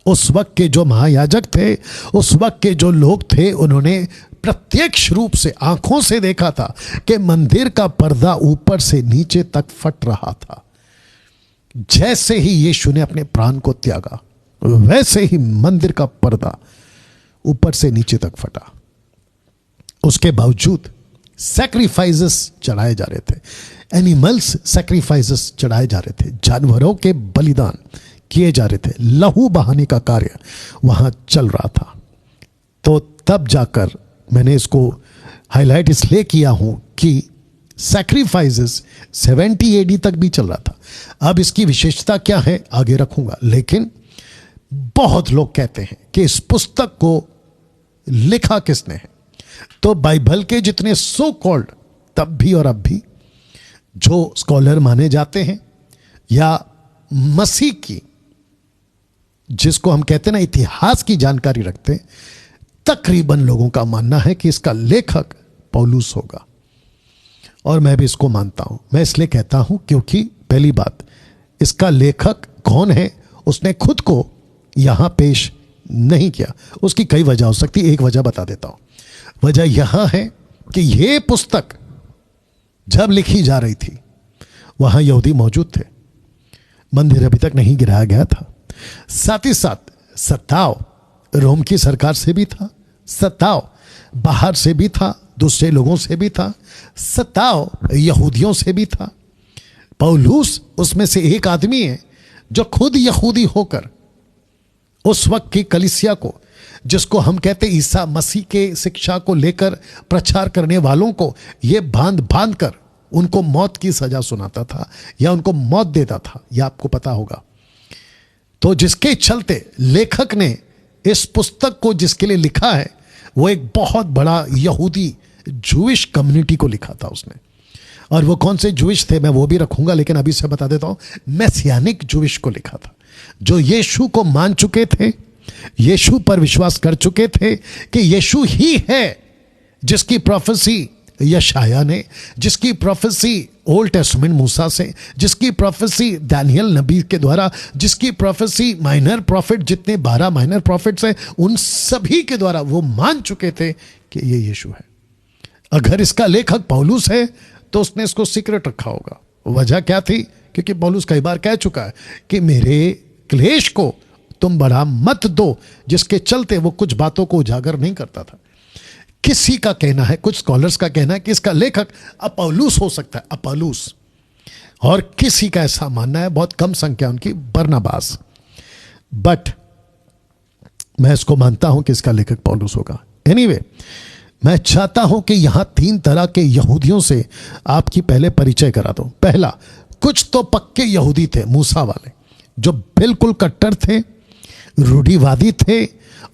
उस वक्त के जो महायाजक थे, उस वक्त के जो लोग थे, उन्होंने प्रत्यक्ष रूप से आंखों से देखा था कि मंदिर का पर्दा ऊपर से नीचे तक फट रहा था। जैसे ही यीशु ने अपने प्राण को त्यागा, वैसे ही मंदिर का पर्दा ऊपर से नीचे तक फटा। उसके बावजूद सैक्रिफाइसेस चढ़ाए जा रहे थे, एनिमल्स सैक्रिफाइसेस चढ़ाए जा रहे थे, जानवरों के बलिदान किए जा रहे थे, लहू बहाने का कार्य वहां चल रहा था। तो तब जाकर मैंने इसको हाईलाइट इसलिए किया हूं कि सैक्रिफाइसेस 70 एडी तक भी चल रहा था। अब इसकी विशेषता क्या है आगे रखूंगा, लेकिन बहुत लोग कहते हैं कि इस पुस्तक को लिखा किसने है। तो बाइबल के जितने सो कॉल्ड तब भी और अब भी जो स्कॉलर माने जाते हैं, या मसीह की, जिसको हम कहते हैं ना इतिहास की जानकारी रखते हैं, तकरीबन लोगों का मानना है कि इसका लेखक पौलुस होगा। और मैं भी इसको मानता हूं। मैं इसलिए कहता हूं क्योंकि पहली बात, इसका लेखक कौन है उसने खुद को यहां पेश नहीं किया। उसकी कई वजह हो सकती, एक वजह बता देता हूं। वजह यहां है कि यह पुस्तक जब लिखी जा रही थी वहां यहूदी मौजूद थे, मंदिर अभी तक नहीं गिराया गया था। साथ ही साथ सताव रोम की सरकार से भी था, सताव बाहर से भी था, दूसरे लोगों से भी था, सताव यहूदियों से भी था। पौलुस उसमें से एक आदमी है जो खुद यहूदी होकर उस वक्त की कलीसिया को, जिसको हम कहते ईसा मसीह के शिक्षा को लेकर प्रचार करने वालों को, यह बांध बांध कर उनको मौत की सजा सुनाता था या उनको मौत देता था, यह आपको पता होगा। तो जिसके चलते लेखक ने इस पुस्तक को जिसके लिए लिखा है, वो एक बहुत बड़ा यहूदी जूइश कम्युनिटी को लिखा था उसने। और वो कौन से जूइश थे मैं वो भी रखूंगा, लेकिन अभी से बता देता हूं, मैसियानिक जूइश को लिखा था, जो यीशु को मान चुके थे, यीशु पर विश्वास कर चुके थे कि यीशु ही है जिसकी प्रोफेसी यशाया ने, जिसकी प्रोफेसी ओल्ड टेस्टामेंट मूसा से, जिसकी प्रोफेसी दानियल नबी के द्वारा, जिसकी प्रोफेसी माइनर प्रॉफिट, जितने 12 माइनर प्रॉफिट्स हैं, उन सभी के द्वारा वो मान चुके थे कि ये यीशु है। अगर इसका लेखक पौलुस है तो उसने इसको सीक्रेट रखा होगा। वजह क्या थी? क्योंकि पौलुस कई बार कह चुका है कि मेरे क्लेश को तुम बढ़ा मत दो, जिसके चलते वो कुछ बातों को उजागर नहीं करता था। किसी का कहना है, कुछ स्कॉलर्स का कहना है कि इसका लेखक अपोलुस हो सकता है, अपोलुस, और किसी का ऐसा मानना है, बहुत कम संख्या उनकी, बरनबास। बट मैं इसको मानता हूं कि इसका लेखक पौलुस होगा। एनीवे, मैं चाहता हूं कि यहां 3 तरह के यहूदियों से आपकी पहले परिचय करा दूं। पहला, कुछ तो पक्के यहूदी थे, मूसा वाले, जो बिल्कुल कट्टर थे, रूढ़िवादी थे,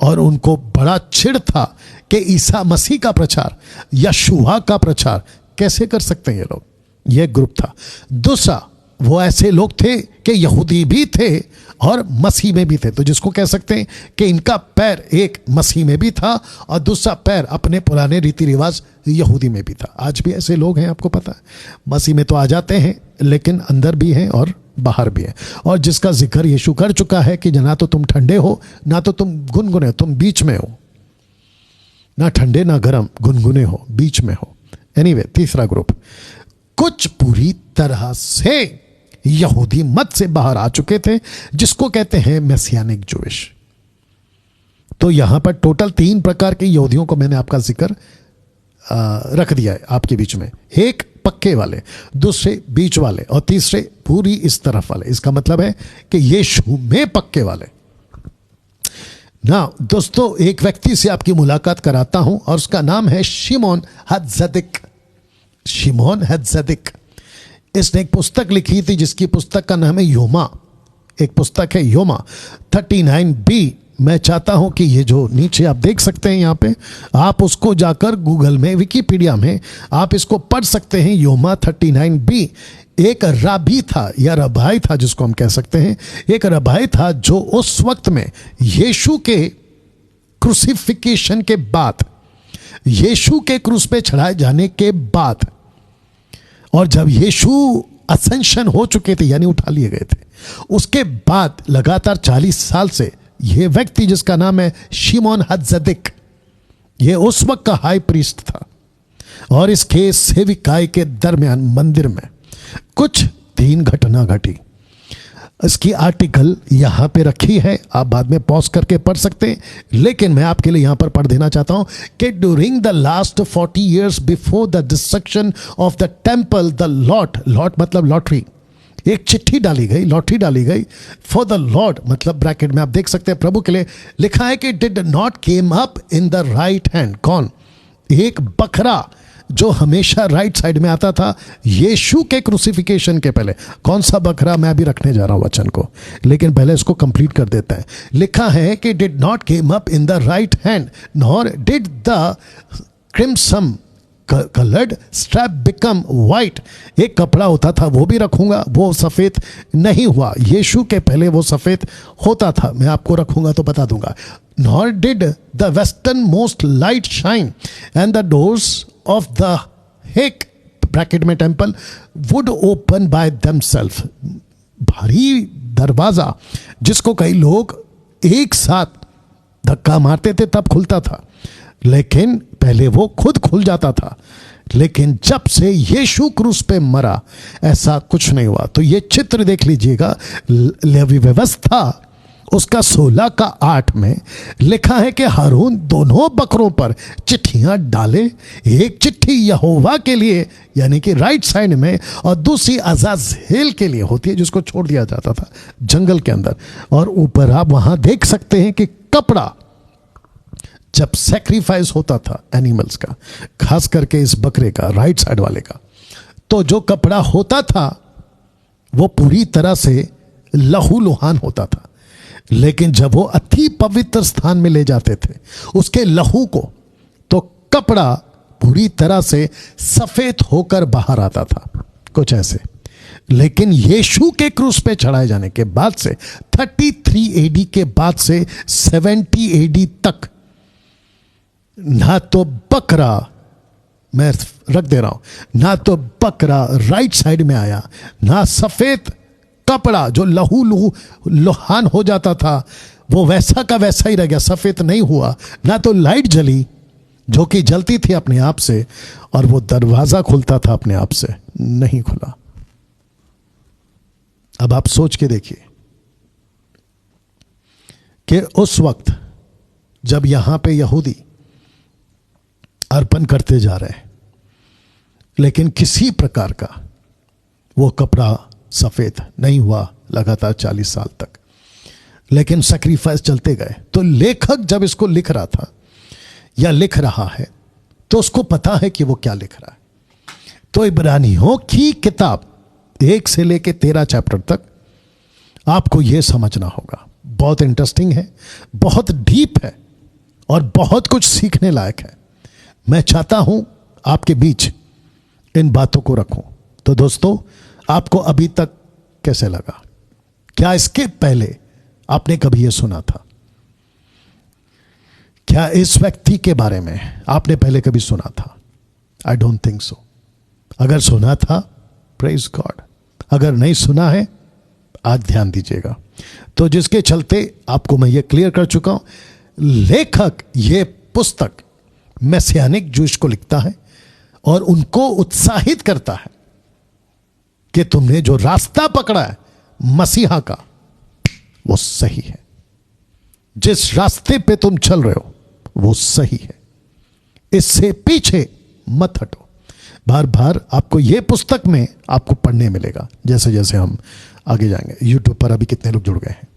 और उनको बड़ा चिढ़ था कि ईसा मसीह का प्रचार, यशुआ का प्रचार कैसे कर सकते हैं ये लोग। यह ग्रुप था। दूसरा, वो ऐसे लोग थे कि यहूदी भी थे और मसीह में भी थे, तो जिसको कह सकते हैं कि इनका पैर एक मसीह में भी था और दूसरा पैर अपने पुराने रीति रिवाज यहूदी में भी था। आज भी ऐसे लोग हैं, आपको पता है। मसीह में तो आ जाते हैं लेकिन अंदर भी हैं और बाहर भी है, और जिसका जिक्र यीशु कर चुका है कि ना तो तुम ठंडे हो ना तो तुम गुनगुने, तुम बीच में हो, ना ठंडे ना गर्म, गुनगुने हो, बीच में हो। एनीवे, तीसरा ग्रुप, कुछ पूरी तरह से यहूदी मत से बाहर आ चुके थे, जिसको कहते हैं मैसियानिक जूइश। तो यहां पर टोटल 3 प्रकार के यहूदियों को मैंने आपका जिक्र रख दिया है आपके बीच में। एक पक्के वाले, दूसरे बीच वाले, और तीसरे पूरी इस तरफ वाले। इसका मतलब है कि यीशु में पक्के वाले। ना दोस्तों, एक व्यक्ति से आपकी मुलाकात कराता हूं और उसका नाम है शिमोन हत्ज़दिक। शिमोन हत्ज़दिक, इसने एक पुस्तक लिखी थी जिसकी पुस्तक का नाम है योमा। एक पुस्तक है योमा 39b। मैं चाहता हूं कि ये जो नीचे आप देख सकते हैं यहाँ पे, आप उसको जाकर गूगल में, विकिपीडिया में आप इसको पढ़ सकते हैं। योमा 39b एक राबी था या रबाई था, जिसको हम कह सकते हैं। एक रबाई था जो उस वक्त में यीशु के क्रूसिफिकेशन के बाद, यीशु के क्रूस पे चढ़ाए जाने के बाद, और जब यीशु असेंशन हो चुके थे यानी उठा लिए गए थे, उसके बाद लगातार 40 साल से यह व्यक्ति जिसका नाम है शिमोन हत्ज़दिक, यह उस वक्त का हाई प्रीस्ट था, और इसके सेविकाई के दरमियान मंदिर में कुछ 3 घटना घटी। इसकी आर्टिकल यहां पे रखी है, आप बाद में पॉज करके पढ़ सकते हैं, लेकिन मैं आपके लिए यहां पर पढ़ देना चाहता हूं कि during the last 40 years before the destruction of the temple, the lot मतलब लॉटरी, एक चिट्ठी डाली गई, लॉटरी डाली गई फॉर द लॉर्ड, मतलब ब्रैकेट में आप देख सकते हैं प्रभु के लिए लिखा है कि did not came up in the right hand. कौन? एक बकरा जो हमेशा राइट साइड में आता था यीशु के क्रूसिफिकेशन के पहले। कौन सा बकरा, मैं अभी रखने जा रहा हूं वचन को, लेकिन पहले इसको कंप्लीट कर देता है। लिखा है कि did not came up in the right hand nor did the crimson coloured strap become white. एक कपड़ा होता था, वो भी रखूंगा, वो सफेद नहीं हुआ। यीशु के पहले वो सफेद होता था, मैं आपको रखूंगा तो बता दूंगा। Nor did the western most light shine and the doors of the heck bracket में temple would open by themselves. भारी दरवाजा जिसको कई लोग एक साथ धक्का मारते थे तब खुलता था, लेकिन पहले वो खुद खुल जाता था। लेकिन जब से यीशु क्रूस पे मरा ऐसा कुछ नहीं हुआ। तो ये चित्र देख लीजिएगा, लेवी व्यवस्था उसका 16:8 में लिखा है कि हारून दोनों बकरों पर चिट्ठियां डाले, एक चिट्ठी यहोवा के लिए यानी कि राइट साइड में, और दूसरी अजाज़ेल के लिए होती है जिसको छोड़ दिया जाता था जंगल के अंदर। और ऊपर आप वहां देख सकते हैं कि कपड़ा जब सैक्रिफाइस होता था एनिमल्स का, खास करके इस बकरे का, राइट साइड वाले का, तो जो कपड़ा होता था वो पूरी तरह से लहूलुहान होता था। लेकिन जब वो अति पवित्र स्थान में ले जाते थे उसके लहू को, तो कपड़ा पूरी तरह से सफेद होकर बाहर आता था, कुछ ऐसे। लेकिन यीशु के क्रूस पे चढ़ाए जाने के बाद से 33 AD के बाद से 70 AD तक ना तो बकरा, मैं रख दे रहा हूं, ना तो बकरा राइट साइड में आया, ना सफेद कपड़ा जो लुहान हो जाता था वो वैसा का वैसा ही रह गया, सफेद नहीं हुआ, ना तो लाइट जली जो कि जलती थी अपने आप से, और वो दरवाजा खुलता था अपने आप से, नहीं खुला। अब आप सोच के देखिए कि उस वक्त जब यहां पे यहूदी अर्पण करते जा रहे हैं, लेकिन किसी प्रकार का वो कपड़ा सफेद नहीं हुआ लगातार 40 साल तक, लेकिन सैक्रिफाइस चलते गए। तो लेखक जब इसको लिख रहा था या लिख रहा है तो उसको पता है कि वो क्या लिख रहा है। तो इब्रानियों की किताब 1 से लेके 13 चैप्टर तक आपको यह समझना होगा। बहुत इंटरेस्टिंग है, बहुत डीप है और बहुत कुछ सीखने लायक है। मैं चाहता हूं आपके बीच इन बातों को रखूं। तो दोस्तों, आपको अभी तक कैसे लगा? क्या इसके पहले आपने कभी यह सुना था? क्या इस व्यक्ति के बारे में आपने पहले कभी सुना था? I don't think so. अगर सुना था, प्रेज गॉड। अगर नहीं सुना है, आज ध्यान दीजिएगा। तो जिसके चलते आपको मैं ये क्लियर कर चुका हूं, लेखक ये पुस्तक मैसियानिक जूश को लिखता है और उनको उत्साहित करता है कि तुमने जो रास्ता पकड़ा है मसीहा का, वो सही है। जिस रास्ते पे तुम चल रहे हो वो सही है, इससे पीछे मत हटो। बार बार आपको यह पुस्तक में आपको पढ़ने मिलेगा जैसे जैसे हम आगे जाएंगे। यूट्यूब पर अभी कितने लोग जुड़ गए हैं?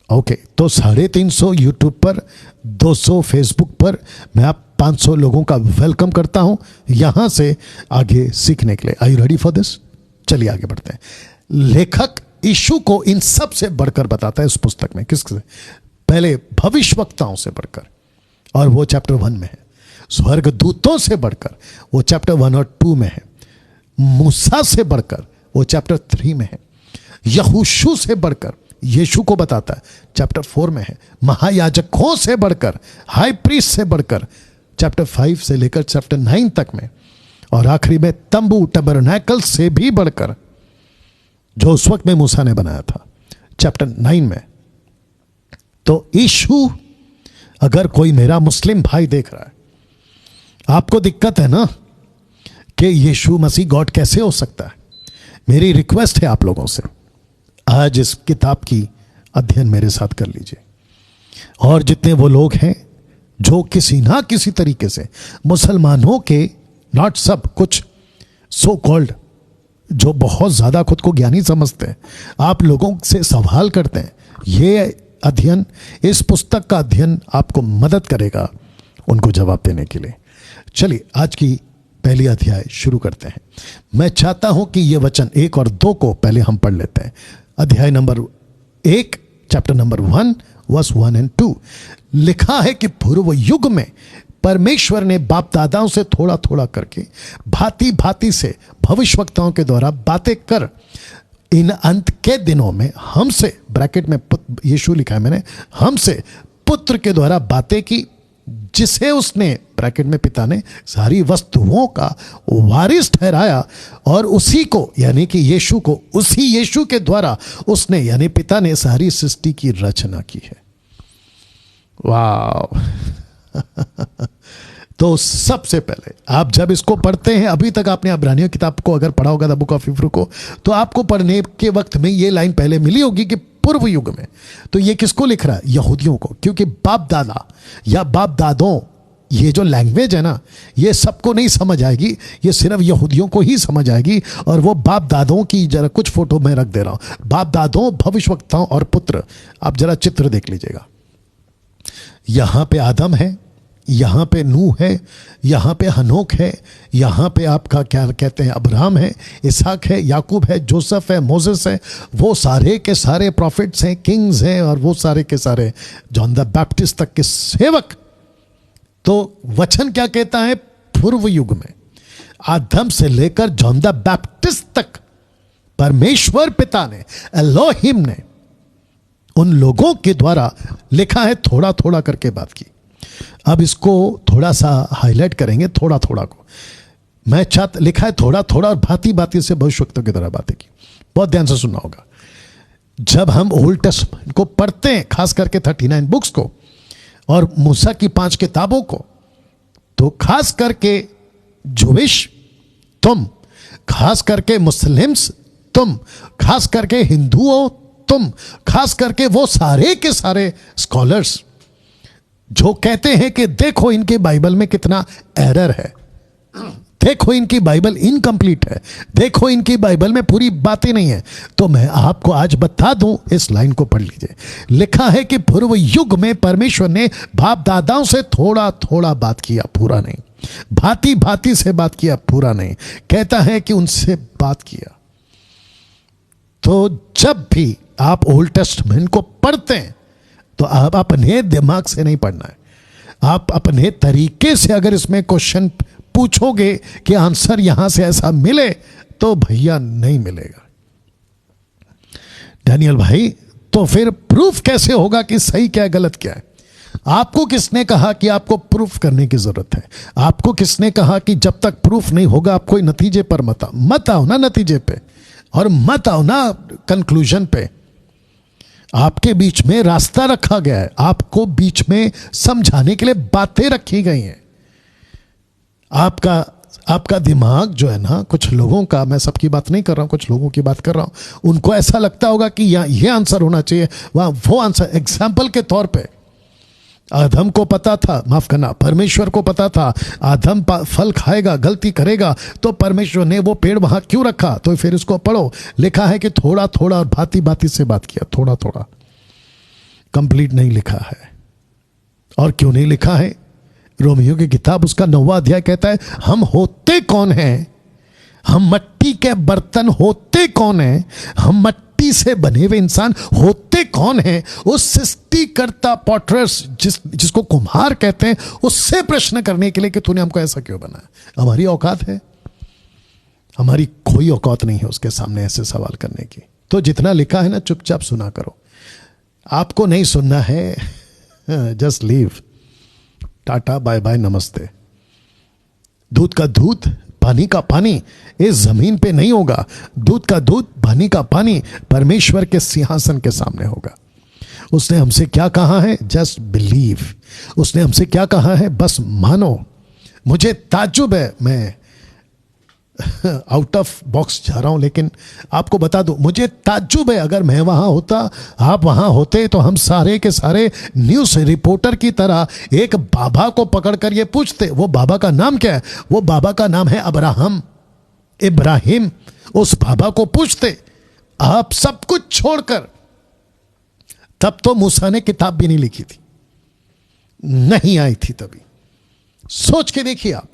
ओके, तो 350 यूट्यूब पर, 200 फेसबुक पर। मैं आप 500 लोगों का वेलकम करता हूं यहां से आगे सीखने के लिए। Are you ready for this? चलिए आगे बढ़ते हैं। लेखक यीशु को इन सब से बढ़कर बताता है इस पुस्तक में। किससे? पहले भविष्यवक्ताओं से बढ़कर, और वो चैप्टर 1 में है। स्वर्गदूतों से बढ़कर, वो चैप्टर 1 और 2 में है। मूसा से बढ़कर, वो चैप्टर 3 में है। यहोशू से बढ़कर, यीशु को बताता है, चैप्टर 4 में है। महायाजकों से बढ़कर, हाई प्रीस्ट से बढ़कर, चैप्टर 5 से लेकर चैप्टर 9 तक में। और आखिरी में तंबू टबरनैकल से भी बढ़कर, जो उस वक्त में मूसा ने बनाया था, चैप्टर 9 में। तो यीशु, अगर कोई मेरा मुस्लिम भाई देख रहा है, आपको दिक्कत है ना कि यीशु मसीह गॉड कैसे हो सकता है, मेरी रिक्वेस्ट है आप लोगों से, आज इस किताब की अध्ययन मेरे साथ कर लीजिए। और जितने वो लोग हैं जो किसी ना किसी तरीके से मुसलमानों के, नॉट सब, कुछ सो कॉल्ड जो बहुत ज्यादा खुद को ज्ञानी समझते हैं, आप लोगों से सवाल करते हैं, ये अध्ययन, इस पुस्तक का अध्ययन आपको मदद करेगा उनको जवाब देने के लिए। चलिए आज की पहली अध्याय शुरू करते हैं। मैं चाहता हूं कि ये वचन 1 और 2 को पहले हम पढ़ लेते हैं। अध्याय नंबर 1, चैप्टर नंबर 1, वर्स 1 और 2। लिखा है कि पूर्व युग में परमेश्वर ने बाप दादाओं से थोड़ा थोड़ा करके भांति भांति से भविष्यवक्ताओं के द्वारा बातें कर इन अंत के दिनों में हमसे, ब्रैकेट में यीशु लिखा है मैंने, हमसे पुत्र के द्वारा बातें की, जिसे उसने, ब्रैकेट में पिता ने, सारी वस्तुओं का वारिस ठहराया। और उसी को, यानी कि यीशु को, उसी यीशु के द्वारा उसने, यानी पिता ने, सारी सृष्टि की रचना की है। वाह! तो सबसे पहले आप जब इसको पढ़ते हैं, अभी तक आपने इब्रानियों किताब को अगर पढ़ा होगा, द बुक ऑफ हिब्रू को, तो आपको पढ़ने के वक्त में ये लाइन पहले मिली होगी कि पूर्व युग में। तो ये किसको लिख रहा है? यहूदियों को, क्योंकि बाप दादा या बाप दादों, ये जो लैंग्वेज है ना, ये सबको नहीं समझ आएगी, ये सिर्फ यहूदियों को ही समझ आएगी। और वो बाप दादों की जरा कुछ फोटो मैं रख दे रहा हूं, बाप दादों, भविष्यवक्ताओं और पुत्र। आप जरा चित्र देख लीजिएगा। यहां पे आदम है, यहां पे नूह है, यहां पे हनोक है, यहां पे आपका क्या कहते हैं, अब्राहम है, इसहाक है, याकूब है, जोसेफ है, मोसेस है। वो सारे के सारे प्रॉफिट्स हैं, किंग्स हैं, और वो सारे के सारे जॉन द बैप्टिस्ट तक के सेवक। तो वचन क्या कहता है? पूर्व युग में आदम से लेकर जॉन द बैप्टिस्ट तक परमेश्वर पिता ने, एलोहिम ने, उन लोगों के द्वारा लिखा है, थोड़ा थोड़ा करके बात की। अब इसको थोड़ा सा हाईलाइट करेंगे, थोड़ा थोड़ा को। मैं चाहता, लिखा है थोड़ा थोड़ा और भांति भांति से भविष्यवक्ताओं की तरह बातें की। बहुत ध्यान से सुनना होगा। जब हम ओल्ड टेस्टमेंट को पढ़ते हैं, खास करके 39 बुक्स को और मूसा की 5 किताबों को, तो खास करके जुविश तुम, खास करके मुस्लिम्स तुम, खास करके हिंदुओं तुम, खास करके वो सारे के सारे स्कॉलर्स जो कहते हैं कि देखो इनके बाइबल में कितना एरर है, देखो इनकी बाइबल इनकम्प्लीट है, देखो इनकी बाइबल में पूरी बातें नहीं है। तो मैं आपको आज बता दूं, इस लाइन को पढ़ लीजिए। लिखा है कि पूर्व युग में परमेश्वर ने बाप दादाओं से थोड़ा थोड़ा बात किया, पूरा नहीं, भांति भांति से बात किया, पूरा नहीं। कहता है कि उनसे बात किया। तो जब भी आप ओल्ड टेस्टमेंट को पढ़ते हैं तो आप अपने दिमाग से नहीं पढ़ना है, आप अपने तरीके से अगर इसमें क्वेश्चन पूछोगे कि आंसर यहां से ऐसा मिले, तो भैया नहीं मिलेगा। डैनियल भाई, तो फिर प्रूफ कैसे होगा कि सही क्या है गलत क्या है? आपको किसने कहा कि आपको प्रूफ करने की जरूरत है? आपको किसने कहा कि जब तक प्रूफ नहीं होगा आप कोई नतीजे पर मत आओ ना नतीजे पे, और मत आओ ना कंक्लूजन पे। आपके बीच में रास्ता रखा गया है, आपको बीच में समझाने के लिए बातें रखी गई हैं। आपका दिमाग जो है ना, कुछ लोगों का, मैं सबकी बात नहीं कर रहा हूं, कुछ लोगों की बात कर रहा हूं, उनको ऐसा लगता होगा कि ये आंसर होना चाहिए, वहां वो आंसर। एग्जाम्पल के तौर पे आदम को पता था, माफ करना, परमेश्वर को पता था आदम फल खाएगा, गलती करेगा, तो परमेश्वर ने वो पेड़ वहां क्यों रखा? तो फिर इसको पढ़ो, लिखा है कि थोड़ा थोड़ा और भांति भांति से बात किया, थोड़ा थोड़ा, कंप्लीट नहीं लिखा है। और क्यों नहीं लिखा है? रोमियो की किताब उसका 9वां अध्याय कहता है, हम होते कौन हैं? हम मट्टी के बर्तन होते कौन हैं? हम मट्टी से बने हुए इंसान होते कौन हैं? उस सृष्टिकर्ता पॉटरर्स जिसको कुम्हार कहते हैं, उससे प्रश्न करने के लिए कि तूने हमको ऐसा क्यों बनाया। हमारी औकात है? हमारी कोई औकात नहीं है उसके सामने ऐसे सवाल करने की। तो जितना लिखा है ना, चुपचाप सुना करो। आपको नहीं सुनना है, just leave, tata bye bye नमस्ते। दूध का दूध, पानी का पानी इस जमीन पे नहीं होगा। दूध का दूध, पानी का पानी परमेश्वर के सिंहासन के सामने होगा। उसने हमसे क्या कहा है? Just believe. उसने हमसे क्या कहा है? बस मानो। मुझे ताज्जुब है, मैं आउट ऑफ बॉक्स जा रहा हूं, लेकिन आपको बता दूं, मुझे ताज्जुब है, अगर मैं वहां होता, आप वहां होते, तो हम सारे के सारे न्यूज़ रिपोर्टर की तरह एक बाबा को पकड़कर ये पूछते। वो बाबा का नाम क्या है? वो बाबा का नाम है अब्राहम, इब्राहिम। उस बाबा को पूछते, आप सब कुछ छोड़कर। तब तो मूसा ने किताब भी नहीं लिखी थी, नहीं आई थी तभी। सोच के देखिए आप,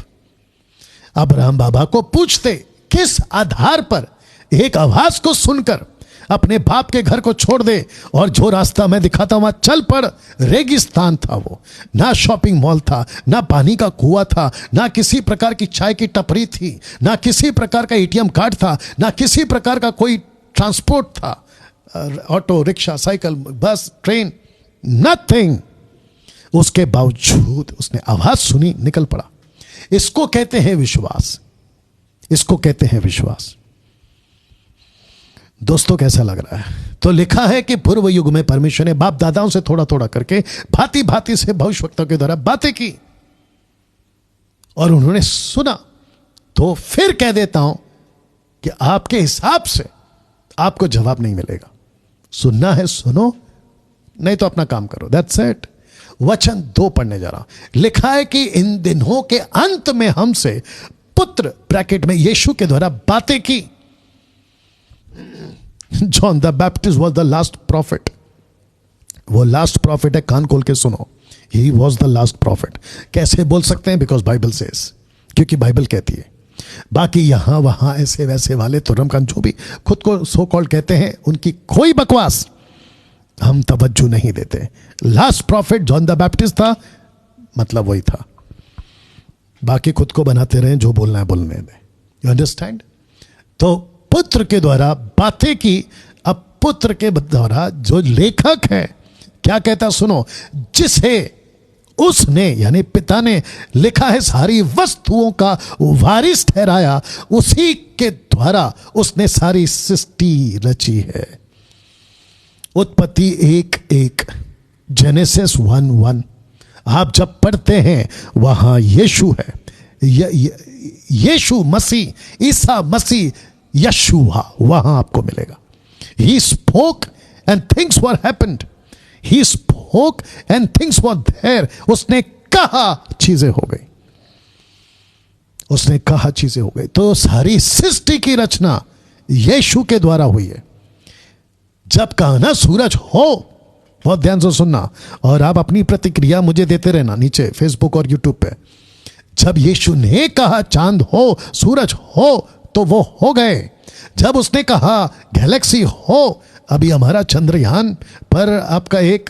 अब्राहम बाबा को पूछते, किस आधार पर एक आवाज को सुनकर अपने बाप के घर को छोड़ दे और जो रास्ता मैं दिखाता वहां चल पड़। रेगिस्तान था वो, ना शॉपिंग मॉल था, ना पानी का कुआं था, ना किसी प्रकार की चाय की टपरी थी, ना किसी प्रकार का एटीएम कार्ड था, ना किसी प्रकार का कोई ट्रांसपोर्ट था, ऑटो, रिक्शा, साइकिल, बस, ट्रेन, नथिंग। उसके बावजूद उसने आवाज सुनी, निकल पड़ा। इसको कहते हैं विश्वास, इसको कहते हैं विश्वास। दोस्तों कैसा लग रहा है? तो लिखा है कि पूर्व युग में परमेश्वर ने बाप दादाओं से थोड़ा थोड़ा करके भांति भांति से भविष्यवक्ताओं के द्वारा बातें की और उन्होंने सुना। तो फिर कह देता हूं कि आपके हिसाब से आपको जवाब नहीं मिलेगा। सुनना है सुनो, नहीं तो अपना काम करो, दैट्स इट। वचन 2 पढ़ने जा रहा हूं। लिखा है कि इन दिनों के अंत में हमसे पुत्र, ब्रैकेट में यीशु के द्वारा बातें की। John the Baptist was the last prophet. वो लास्ट प्रॉफिट है, कान खोल के सुनो। He was the last prophet. कैसे बोल सकते हैं? बिकॉज बाइबल सेज, क्योंकि बाइबल कहती है। बाकी यहां वहां ऐसे वैसे वाले तुर्रमखान जो भी खुद को सो कॉल्ड कहते हैं, उनकी कोई बकवास हम तवज्जो नहीं देते। Last prophet John the Baptist था, मतलब वही था। बाकी खुद को बनाते रहे, जो बोलना है बोलने दें। You understand? तो पुत्र के द्वारा बातें की। अब पुत्र के द्वारा जो लेखक है क्या कहता सुनो, जिसे उसने यानी पिता ने लिखा है सारी वस्तुओं का वारिस ठहराया, उसी के द्वारा उसने सारी सृष्टि रची है। उत्पत्ति 1:1, जेनेसिस 1:1। आप जब पढ़ते हैं वहां यीशु है, यीशु मसीह, ईसा मसीह, यशुआ, वहां आपको मिलेगा। He spoke and things were happened. He spoke and things were there. उसने कहा, चीजें हो गई। उसने कहा चीजें हो गई। तो सारी सृष्टि की रचना यीशु के द्वारा हुई है। जब कहा ना सूरज हो, बहुत ध्यान से सुनना, और आप अपनी प्रतिक्रिया मुझे देते रहना नीचे फेसबुक और यूट्यूब पे। जब यीशु ने कहा चांद हो, सूरज हो, तो वो हो गए। जब उसने कहा गैलेक्सी हो, अभी हमारा चंद्रयान पर आपका एक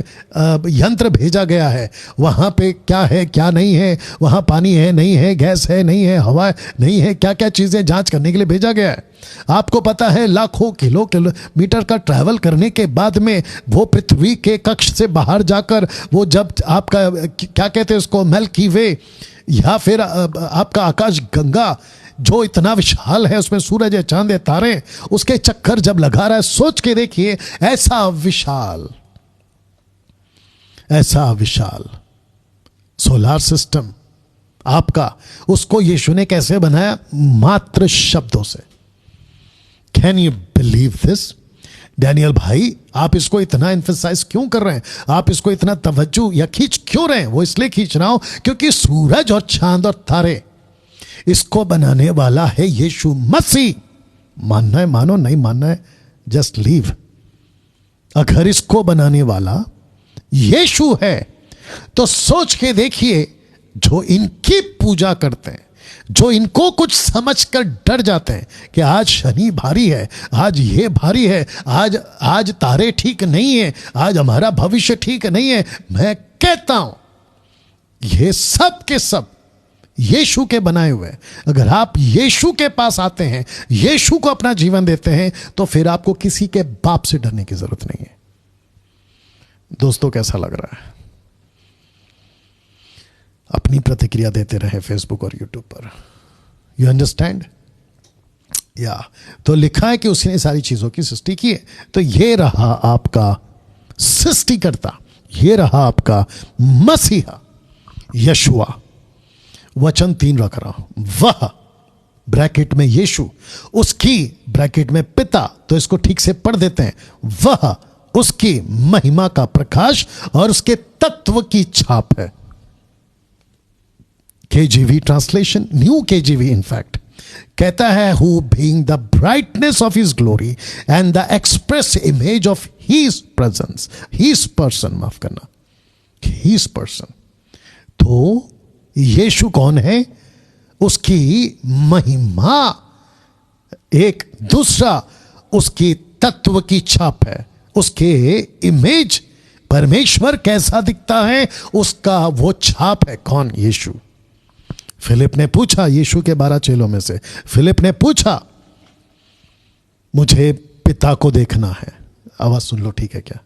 यंत्र भेजा गया है, वहाँ पे क्या है क्या नहीं है, वहाँ पानी है नहीं है, गैस है नहीं है, हवा नहीं है, क्या क्या चीज़ें जांच करने के लिए भेजा गया है। आपको पता है लाखों किलोमीटर का ट्रैवल करने के बाद में वो पृथ्वी के कक्ष से बाहर जाकर वो जब आपका क्या कहते हैं उसको, मिल्की वे या फिर आपका आकाश गंगा जो इतना विशाल है, उसमें सूरज है, चांद है, तारे, उसके चक्कर जब लगा रहा है, सोच के देखिए ऐसा विशाल सोलार सिस्टम आपका, उसको यीशु ने कैसे बनाया? मात्र शब्दों से। Can you believe this? Daniel भाई, आप इसको इतना एम्फसाइज क्यों कर रहे हैं? आप इसको इतना तवज्जो या खींच क्यों रहे हैं? वो इसलिए खींच रहा हूं क्योंकि सूरज और चांद और तारे, इसको बनाने वाला है यीशु मसीह। मानना है मानो, नहीं मानना है जस्ट लीव। अगर इसको बनाने वाला यीशु है तो सोच के देखिए, जो इनकी पूजा करते हैं, जो इनको कुछ समझकर डर जाते हैं कि आज शनि भारी है, आज ये भारी है, आज तारे ठीक नहीं है, आज हमारा भविष्य ठीक नहीं है, मैं कहता हूं ये सब के सब यीशु के बनाए हुए। अगर आप यीशु के पास आते हैं, यीशु को अपना जीवन देते हैं, तो फिर आपको किसी के बाप से डरने की जरूरत नहीं है। दोस्तों, कैसा लग रहा है? अपनी प्रतिक्रिया देते रहे फेसबुक और यूट्यूब पर। You understand? या तो लिखा है कि उसने सारी चीजों की सृष्टि की है। तो ये रहा आपका सृष्टिकर्ता, ये रहा आपका मसीहा यशुआ। वचन 3 रख रहा हूं, वह ब्रैकेट में यीशु, उसकी ब्रैकेट में पिता, तो इसको ठीक से पढ़ देते हैं, वह उसकी महिमा का प्रकाश और उसके तत्व की छाप है। केजीवी ट्रांसलेशन, न्यू केजीवी इनफैक्ट कहता है, who being the brightness of his glory and the express image of his presence, his person, माफ करना, हिज पर्सन। तो यीशु कौन है? उसकी महिमा। एक दूसरा उसकी तत्व की छाप है, उसके इमेज। परमेश्वर कैसा दिखता है, उसका वो छाप है। कौन? यीशु। फिलिप ने पूछा, यीशु के 12 चेलों में से फिलिप ने पूछा, मुझे पिता को देखना है। आवाज सुन लो, ठीक है क्या?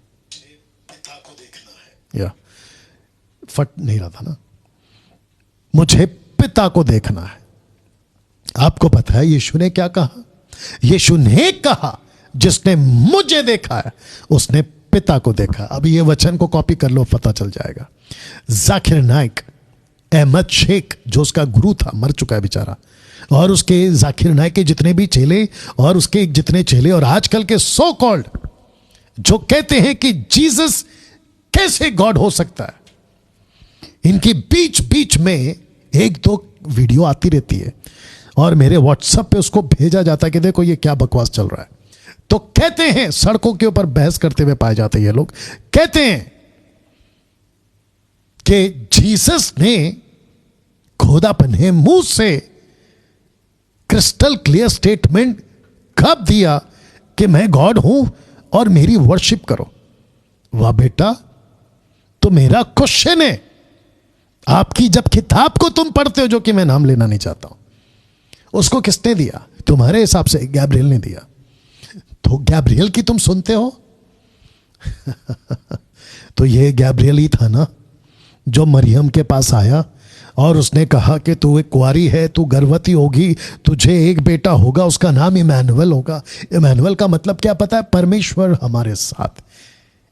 पिता को देखना है, या फट नहीं रहा था ना? मुझे पिता को देखना है। आपको पता है यीशु ने क्या कहा? यीशु ने कहा, जिसने मुझे देखा है उसने पिता को देखा। अभी ये वचन को कॉपी कर लो, पता चल जाएगा। जाकिर नाइक, अहमद शेख जो उसका गुरु था, मर चुका है बेचारा, और उसके जाकिर नाइक के जितने भी चेले और उसके जितने चेले और आजकल के सो कॉल्ड जो कहते हैं कि जीसस कैसे गॉड हो सकता है, इनकी बीच बीच में एक दो वीडियो आती रहती है और मेरे व्हाट्सएप पे उसको भेजा जाता है कि देखो ये क्या बकवास चल रहा है। तो कहते हैं, सड़कों के ऊपर बहस करते हुए पाए जाते हैं ये लोग, कहते हैं कि जीसस ने खुद अपने मुंह से क्रिस्टल क्लियर स्टेटमेंट कब दिया कि मैं गॉड हूं और मेरी वर्शिप करो। वाह बेटा, तो मेरा क्वेश्चन है, आपकी जब किताब को तुम पढ़ते हो, जो कि मैं नाम लेना नहीं चाहता हूं, उसको किसने दिया? तुम्हारे हिसाब से गैब्रियल ने दिया। तो गैब्रियल की तुम सुनते हो? तो ये गैब्रियल ही था ना जो मरियम के पास आया और उसने कहा कि तू एक कुंवारी है, तू गर्भवती होगी, तुझे एक बेटा होगा, उसका नाम इमैनुअल होगा। इमैनुअल का मतलब क्या पता है? परमेश्वर हमारे साथ,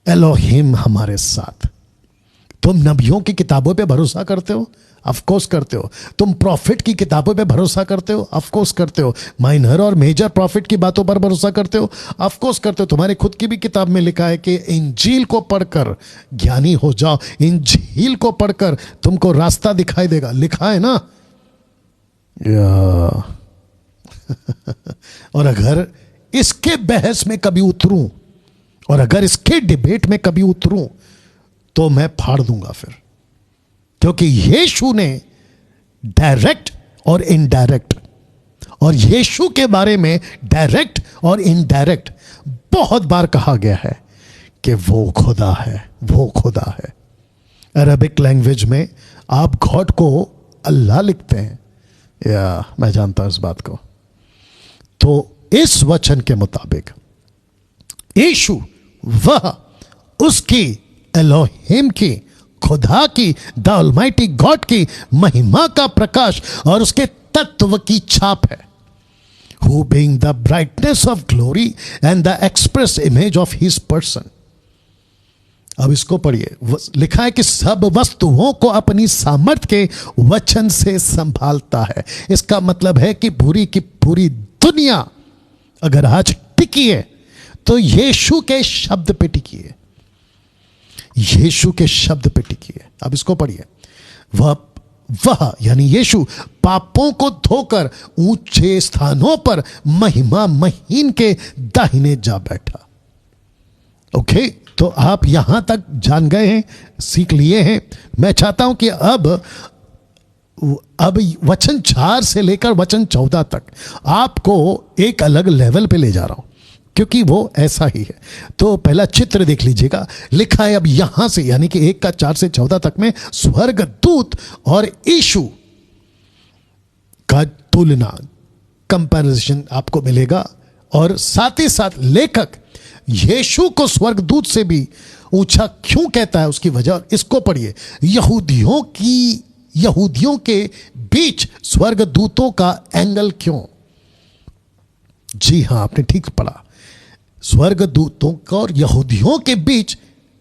एलोहिम हमारे साथ। तुम नबियों की किताबों पे भरोसा करते हो? ऑफ कोर्स करते हो। तुम प्रॉफिट की किताबों पे भरोसा करते हो? ऑफ कोर्स करते हो। माइनर और मेजर प्रॉफिट की बातों पर भरोसा करते हो? ऑफ कोर्स करते हो। तुम्हारे खुद की भी किताब में लिखा है कि इंजील को पढ़कर ज्ञानी हो जाओ, इंजील को पढ़कर तुमको रास्ता दिखाई देगा, लिखा है ना? और अगर इसके बहस में कभी उतरूं और अगर इसके डिबेट में कभी उतरूं तो मैं फाड़ दूंगा फिर, क्योंकि यीशु ने डायरेक्ट और इनडायरेक्ट, और यीशु के बारे में डायरेक्ट और इनडायरेक्ट बहुत बार कहा गया है कि वो खुदा है, वो खुदा है। अरबिक लैंग्वेज में आप गॉड को अल्लाह लिखते हैं, या मैं जानता हूं इस बात को। तो इस वचन के मुताबिक यीशु वह उसकी एलोहिम की, खुदा की, द ऑलमाइटी गॉड की महिमा का प्रकाश और उसके तत्व की छाप है। Who being the brightness of glory and the express image of his person। अब इसको पढ़िए, लिखा है कि सब वस्तुओं को अपनी सामर्थ्य के वचन से संभालता है। इसका मतलब है कि पूरी की पूरी दुनिया अगर आज टिकी है तो यीशु के शब्द पे टिकी है, यीशु के शब्द पे टिकी है। अब इसको पढ़िए, वह यानी यीशु पापों को धोकर ऊंचे स्थानों पर महिमा महीन के दाहिने जा बैठा। ओके, तो आप यहां तक जान गए हैं, सीख लिए हैं। मैं चाहता हूं कि अब वचन 4 से लेकर वचन 14 तक आपको एक अलग लेवल पे ले जा रहा हूं, क्योंकि वो ऐसा ही है। तो पहला चित्र देख लीजिएगा, लिखा है अब यहां से यानी कि 1 का 4 से 14 तक में स्वर्गदूत और यीशु का तुलना, कंपैरिजन आपको मिलेगा। और साथ ही साथ लेखक यीशु को स्वर्गदूत से भी ऊंचा क्यों कहता है उसकी वजह, और इसको पढ़िए, यहूदियों के बीच स्वर्गदूतों का एंगल क्यों। जी हां, आपने ठीक पढ़ा, स्वर्गदूतों का और यहूदियों के बीच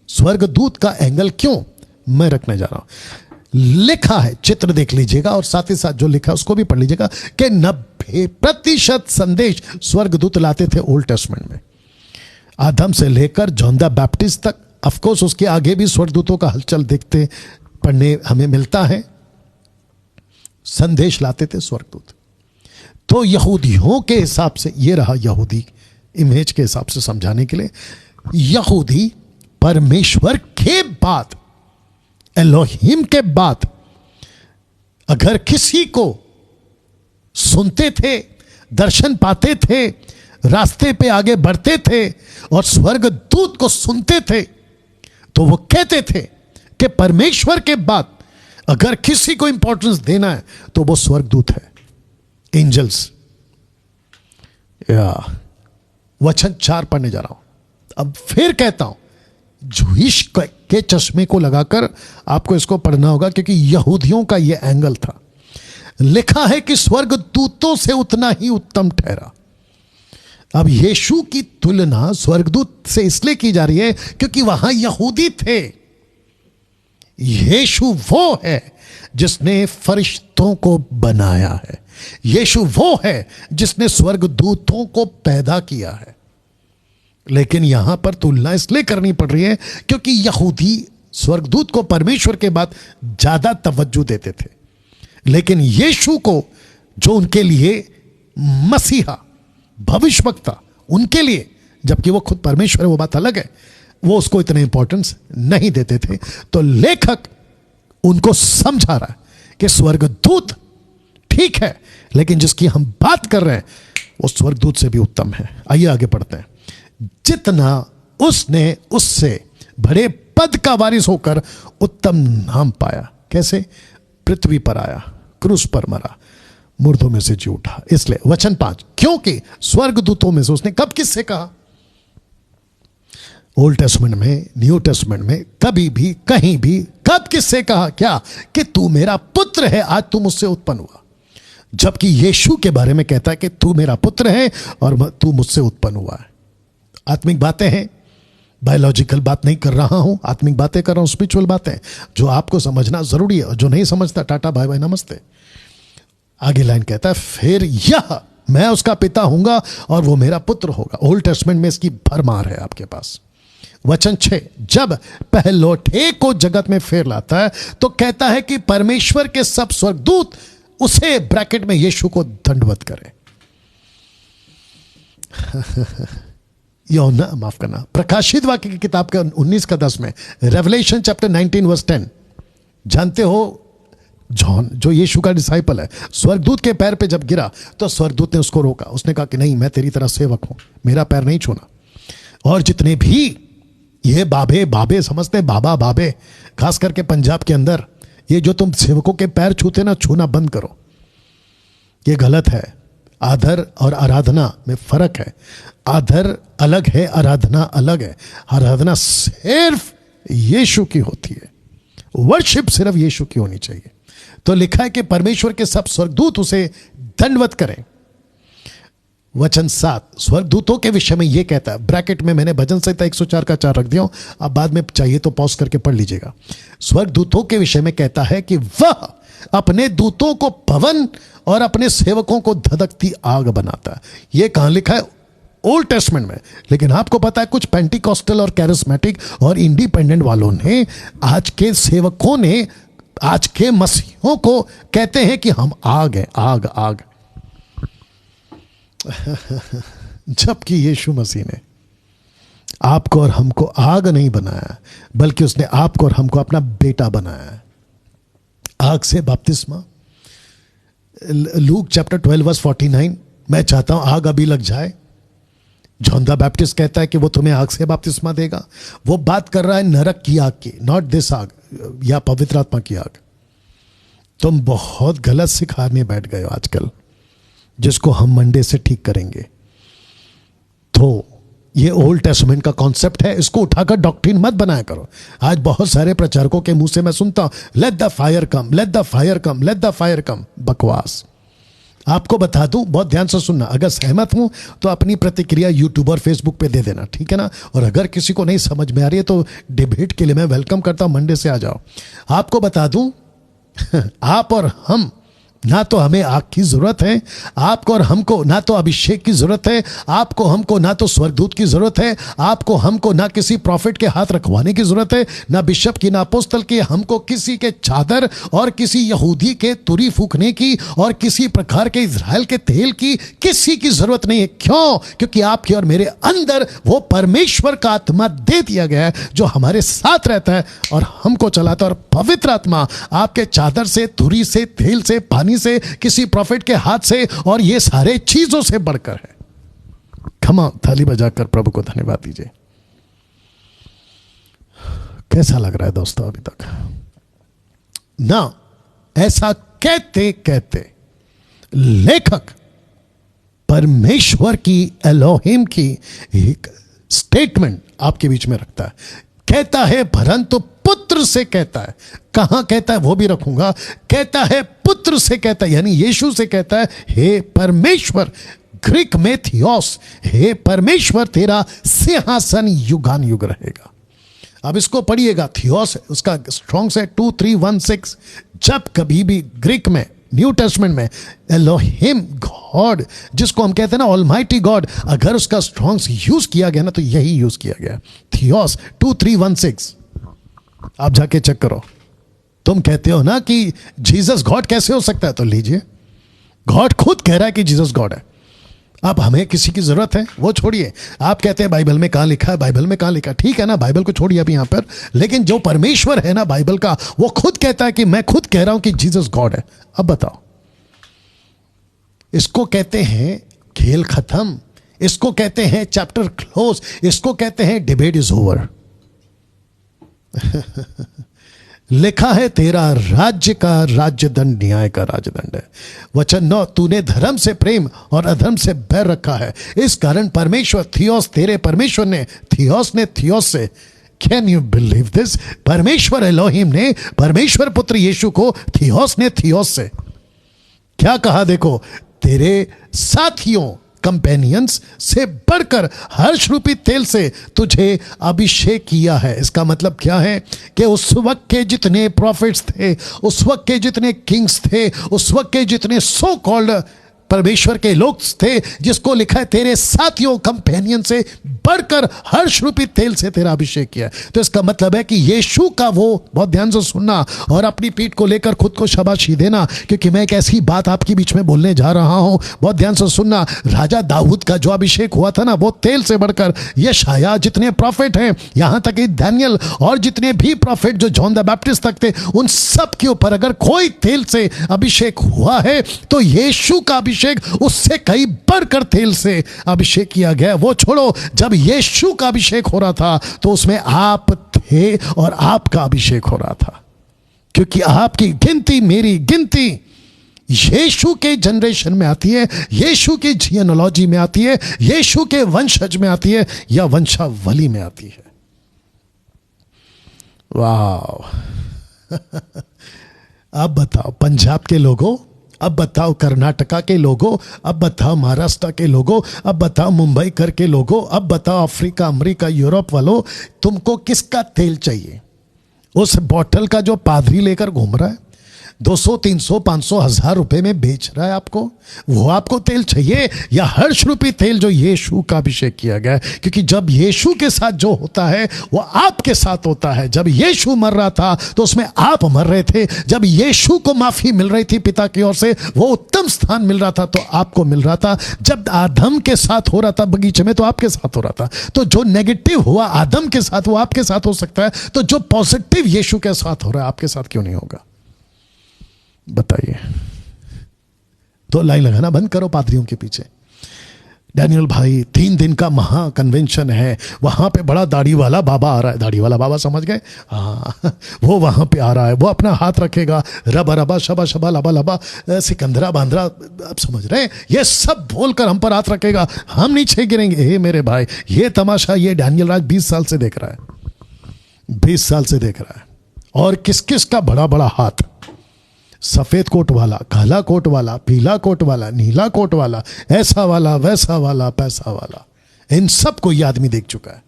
स्वर्गदूत का एंगल क्यों मैं रखने जा रहा हूं। लिखा है, चित्र देख लीजिएगा और साथ ही साथ जो लिखा है उसको भी पढ़ लीजिएगा कि 90% संदेश स्वर्गदूत लाते थे ओल्ड टेस्टमेंट में, आदम से लेकर जॉन द बैप्टिस्ट तक। ऑफ कोर्स उसके आगे भी स्वर्गदूतों का हलचल देखते पढ़ने हमें मिलता है, संदेश लाते थे स्वर्गदूत। तो यहूदियों के हिसाब से ये रहा, यहूदी इमेज के हिसाब से समझाने के लिए, यहूदी परमेश्वर के बाद, एलोहिम के बाद अगर किसी को सुनते थे, दर्शन पाते थे, रास्ते पे आगे बढ़ते थे और स्वर्गदूत को सुनते थे, तो वो कहते थे कि परमेश्वर के बाद अगर किसी को इंपॉर्टेंस देना है तो वो स्वर्गदूत है, एंजल्स। या वचन 4 पढ़ने जा रहा हूं। अब फिर कहता हूं, जूइश के चश्मे को लगाकर आपको इसको पढ़ना होगा, क्योंकि यहूदियों का यह एंगल था। लिखा है कि स्वर्गदूतों से उतना ही उत्तम ठहरा। अब यीशु की तुलना स्वर्गदूत से इसलिए की जा रही है क्योंकि वहां यहूदी थे। यीशु वो है जिसने फरिश्तों को बनाया है, यीशु वो है जिसने स्वर्गदूतों को पैदा किया है। लेकिन यहां पर तुलना इसलिए करनी पड़ रही है क्योंकि यहूदी स्वर्गदूत को परमेश्वर के बाद ज्यादा तवज्जो देते थे, लेकिन यीशु को, जो उनके लिए मसीहा, भविष्यवक्ता, उनके लिए, जबकि वो खुद परमेश्वर है, वो बात अलग है, वो उसको इतने इंपॉर्टेंस नहीं देते थे। तो लेखक उनको समझा रहा है कि स्वर्गदूत ठीक है, लेकिन जिसकी हम बात कर रहे हैं वो स्वर्गदूत से भी उत्तम है। आइए आगे पढ़ते हैं। जितना उसने उससे बड़े पद का वारिस होकर उत्तम नाम पाया। कैसे? पृथ्वी पर आया, क्रूस पर मरा, मुर्दों में से जी उठा। इसलिए वचन 5, क्योंकि स्वर्गदूतों में से उसने, कब किससे कहा? ओल्ड टेस्टमेंट में, न्यू टेस्टमेंट में, कभी भी, कहीं भी, कब किससे कहा? क्या? कि तू मेरा पुत्र है, आज तू मुझसे उत्पन्न हुआ। जबकि यीशु के बारे में कहता है कि तू मेरा पुत्र है और तू मुझसे उत्पन्न हुआ है। आत्मिक बातें हैं, बायोलॉजिकल बात नहीं कर रहा हूं, आत्मिक बातें कर रहा हूं, स्पिरिचुअल बातें जो आपको समझना जरूरी है। जो नहीं समझता, टाटा बाय बाय नमस्ते। आगे लाइन कहता है, फिर यह मैं उसका पिता हूंगा और वो मेरा पुत्र होगा। ओल्ड टेस्टमेंट में इसकी भरमार है आपके पास। वचन 6, जब पहलौठे को जगत में फेर लाता है तो कहता है कि परमेश्वर के सब स्वर्गदूत उसे ब्रैकेट में यीशु को दंडवत करे। यूहन्ना, माफ करना, प्रकाशित वाक्य की किताब के 19:10 में, रेवलेशन चैप्टर 19 वर्स 10, जानते हो जॉन जो यीशु का डिसाइपल है, स्वर्गदूत के पैर पे जब गिरा तो स्वर्गदूत ने उसको रोका। उसने कहा कि नहीं, मैं तेरी तरह सेवक हूं, मेरा पैर नहीं छूना। और जितने भी ये बाबे समझते, बाबे, खास करके पंजाब के अंदर, ये जो तुम सेवकों के पैर छूते ना, छूना बंद करो, ये गलत है। आदर और आराधना में फर्क है। आदर अलग है, आराधना अलग है। आराधना सिर्फ यीशु की होती है, वर्शिप सिर्फ यीशु की होनी चाहिए। तो लिखा है कि परमेश्वर के सब स्वर्गदूत उसे दंडवत करें। वचन 7 स्वर्गदूतों के विषय में यह कहता है, ब्रैकेट में मैंने भजन संहिता 104:4 रख दिया, अब बाद में चाहिए तो पॉज करके पढ़ लीजिएगा। स्वर्गदूतों के विषय में कहता है कि वह अपने दूतों को पवन और अपने सेवकों को धधकती आग बनाता है। यह कहां लिखा है? ओल्ड टेस्टमेंट में। लेकिन आपको पता है कुछ पेंटिकॉस्टल और कैरिस्मेटिक और इंडिपेंडेंट वालों ने, आज के सेवकों ने, आज के मसीहों को कहते हैं कि हम आग है, आग। जबकि यीशु मसीह ने आपको और हमको आग नहीं बनाया, बल्कि उसने आपको और हमको अपना बेटा बनाया है। आग से बपतिस्मा, लूक चैप्टर 12 वर्स 49, मैं चाहता हूं आग अभी लग जाए। जॉन द बैप्टिस्ट कहता है कि वो तुम्हें आग से बपतिस्मा देगा। वो बात कर रहा है नरक की आग की, नॉट दिस आग या पवित्र आत्मा की आग। तुम बहुत गलत सिखाने बैठ गए हो आजकल, जिसको हम मंडे से ठीक करेंगे। तो ये ओल्ड टेस्टमेंट का कॉन्सेप्ट है, इसको उठाकर डॉक्ट्रिन मत बनाया करो। आज बहुत सारे प्रचारकों के मुंह से मैं सुनता हूं, let the fire come, let the fire come, let the fire come. बकवास। आपको बता दूं, बहुत ध्यान से सुनना, अगर सहमत हूं तो अपनी प्रतिक्रिया यूट्यूब और फेसबुक पे दे देना, ठीक है ना। और अगर किसी को नहीं समझ में आ रही है तो डिबेट के लिए मैं वेलकम करता हूं, मंडे से आ जाओ। आपको बता दूं आप और हम, ना तो हमें आग की जरूरत है, आपको और हमको ना तो अभिषेक की जरूरत है, आपको हमको ना तो स्वर्गदूत की जरूरत है, आपको हमको ना किसी प्रॉफिट के हाथ रखवाने की जरूरत है, ना बिशप की, ना अपोस्तल की। हमको किसी के चादर और किसी यहूदी के तुरी फूकने की और किसी प्रकार के इज़राइल के तेल की किसी की जरूरत नहीं है। क्यों? क्योंकि आपके और मेरे अंदर वो परमेश्वर का आत्मा दे दिया गया है जो हमारे साथ रहता है और हमको चलाता है। और पवित्र आत्मा आपके चादर से, तुरी से, तेल से, पानी से, किसी प्रॉफिट के हाथ से और ये सारे चीजों से बढ़कर है। खमा थाली बजाकर प्रभु को धन्यवाद दीजिए। कैसा लग रहा है दोस्तों अभी तक ना? ऐसा कहते कहते लेखक परमेश्वर की, एलोहिम की एक स्टेटमेंट आपके बीच में रखता है। कहता है परंतु पुत्र से कहता है। कहां कहता है वो भी रखूंगा। कहता है पुत्र से कहता है, यानी यीशु से कहता है, हे परमेश्वर, ग्रीक में थियोस, हे परमेश्वर तेरा सिंहासन युगान युग रहेगा। अब इसको पढ़िएगा, थियोस उसका स्ट्रॉन्ग से 2316। जब कभी भी ग्रीक में, न्यू टेस्टमेंट में एलोहिम गॉड, जिसको हम कहते हैं ना ऑलमाइटी गॉड, अगर उसका स्ट्रॉन्ग यूज किया गया ना तो यही यूज किया गया, थियोस 2316। आप जाके चेक करो। तुम कहते हो ना कि जीसस गॉड कैसे हो सकता है, तो लीजिए, गॉड खुद कह रहा है कि जीसस गॉड है। अब हमें किसी की जरूरत है वो छोड़िए। आप कहते हैं बाइबल में कहां लिखा है, बाइबल में कहां लिखा है, ठीक है ना, बाइबल को छोड़िए अभी यहां पर। लेकिन जो परमेश्वर है ना बाइबल का, वो खुद कहता है कि मैं खुद कह रहा हूं कि जीसस गॉड है। अब बताओ, इसको कहते हैं खेल खत्म, इसको कहते हैं चैप्टर क्लोज, इसको कहते हैं डिबेट इज ओवर। लिखा है तेरा राज्य का राजदंड न्याय का राजदंड है। वचन 9, तूने धर्म से प्रेम और अधर्म से बैर रखा है, इस कारण परमेश्वर थियोस, तेरे परमेश्वर ने थियोस से, कैन यू बिलीव दिस, परमेश्वर एलोहिम ने परमेश्वर पुत्र यीशु को थियोस ने थियोस से क्या कहा? देखो, तेरे साथियों, कंपेनियंस से बढ़कर हर्ष रूपी तेल से तुझे अभिषेक किया है। इसका मतलब क्या है कि उस वक्त के जितने प्रॉफिट्स थे, उस वक्त के जितने किंग्स थे, उस वक्त के जितने सो कॉल्ड परमेश्वर के लोग थे जिसको लिखा है तेरे साथियों कंपेनियन से बढ़कर हर्ष रूपी तेल से तेरा अभिषेक किया। तो इसका मतलब है कि यीशु का वो, बहुत ध्यान से सुनना और अपनी पीठ को लेकर खुद को शाबाशी देना, क्योंकि मैं एक ऐसी बात आपके बीच में बोलने जा रहा हूं, बहुत ध्यान से सुनना। राजा दाऊद का जो अभिषेक हुआ था ना, वो तेल से बढ़कर यशायाह, जितने प्रॉफिट हैं, यहां तक कि दानियल और जितने भी प्रॉफिट जो जॉन द बैप्टिस्ट तक थे, उन सब के ऊपर अगर कोई तेल से अभिषेक हुआ है तो यीशु का अभिषेक उससे कहीं बढ़कर तेल से अभिषेक किया गया। वो छोड़ो, जब यीशु का अभिषेक हो रहा था तो उसमें आप थे और आपका अभिषेक हो रहा था, क्योंकि आपकी गिनती, मेरी गिनती यीशु के जनरेशन में आती है, यीशु की जीनोलॉजी में आती है, यीशु के वंशज में आती है या वंशावली में आती है। वाह अब बताओ पंजाब के लोगों, अब बताओ कर्नाटका के लोगों, अब बताओ महाराष्ट्र के लोगों, अब बताओ मुंबई कर के लोगों, अब बताओ अफ्रीका, अमेरिका, यूरोप वालों, तुमको किसका तेल चाहिए? उस बॉटल का जो पादरी लेकर घूम रहा है, 200, 300, 500, 1000 रुपए में बेच रहा है आपको, वो आपको तेल चाहिए? या हर्ष रूपी तेल जो यीशु का अभिषेक किया गया है? क्योंकि जब यीशु के साथ जो होता है वो आपके साथ होता है। जब यीशु मर रहा था तो उसमें आप मर रहे थे। जब यीशु को माफी मिल रही थी पिता की ओर से, वो उत्तम स्थान मिल रहा था तो आपको मिल रहा था। जब आदम के साथ हो रहा था बगीचे में तो आपके साथ हो रहा था। तो जो नेगेटिव हुआ आदम के साथ वो आपके साथ हो सकता है, तो जो पॉजिटिव यीशु के साथ हो रहा है आपके साथ क्यों नहीं होगा? बताइए। तो लाइन लगाना बंद करो पादरियों के पीछे। डैनियल भाई 3 दिन का महा कन्वेंशन है, वहां पे बड़ा दाढ़ी वाला बाबा आ रहा है। दाढ़ी वाला बाबा समझ गए? हाँ, वो वहां पे आ रहा है, वो अपना हाथ रखेगा, रबा रबा शबा शबा लबा लबा सिकंदरा बांद्रा, आप समझ रहे हैं? ये सब बोलकर हम पर हाथ रखेगा, हम नीचे गिरेंगे। हे मेरे भाई, ये तमाशा ये डैनियल राज 20 साल से देख रहा है, 20 साल से देख रहा है। और किस किस का बड़ा बड़ा हाथ, सफेद कोट वाला, काला कोट वाला, पीला कोट वाला, नीला कोट वाला, ऐसा वाला, वैसा वाला, पैसा वाला, इन सबको ये आदमी देख चुका है।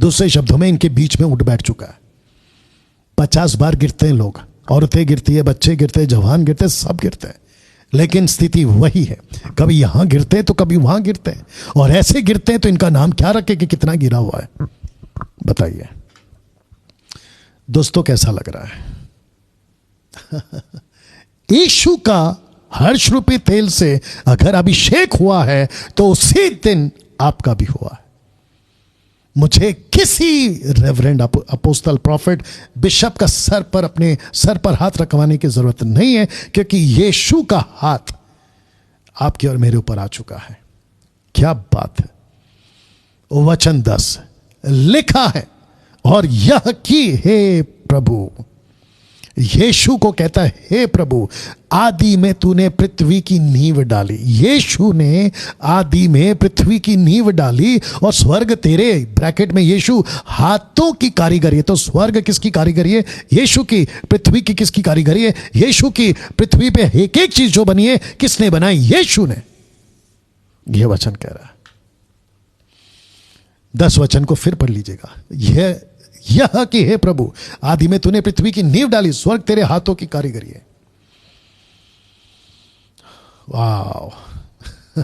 दूसरे शब्दों में इनके बीच में उठ बैठ चुका है। 50 बार गिरते हैं लोग, औरतें गिरती है, बच्चे गिरते हैं, जवान गिरते हैं, सब गिरते हैं, लेकिन स्थिति वही है, कभी यहां गिरते हैं तो कभी वहां गिरते हैं। और ऐसे गिरते हैं तो इनका नाम क्या रखे कि कितना गिरा हुआ है? बताइए दोस्तों, कैसा लग रहा है? यीशु का हर्ष रूपी तेल से अगर अभिषेक हुआ है तो उसी दिन आपका भी हुआ है। मुझे किसी रेवरेंड अपोस्टल प्रॉफिट बिशप का सर पर, अपने सर पर हाथ रखवाने की जरूरत नहीं है, क्योंकि यीशु का हाथ आपके और मेरे ऊपर आ चुका है। क्या बात है। वचन 10 लिखा है, और यह कि हे प्रभु, यीशु को कहता है हे प्रभु, आदि में तूने पृथ्वी की नींव डाली। यीशु ने आदि में पृथ्वी की नींव डाली, और स्वर्ग तेरे, ब्रैकेट में यीशु, हाथों की कारीगरी है। तो स्वर्ग किसकी कारीगरी है? यीशु की। पृथ्वी की किसकी कारीगरी है? यीशु की। पृथ्वी पे एक एक चीज जो बनी है किसने बनाई? यीशु ने। यह वचन कह रहा है। 10 वचन को फिर पढ़ लीजिएगा। यह कि हे प्रभु, आदि में तूने पृथ्वी की नींव डाली, स्वर्ग तेरे हाथों की कारीगरी है। वाह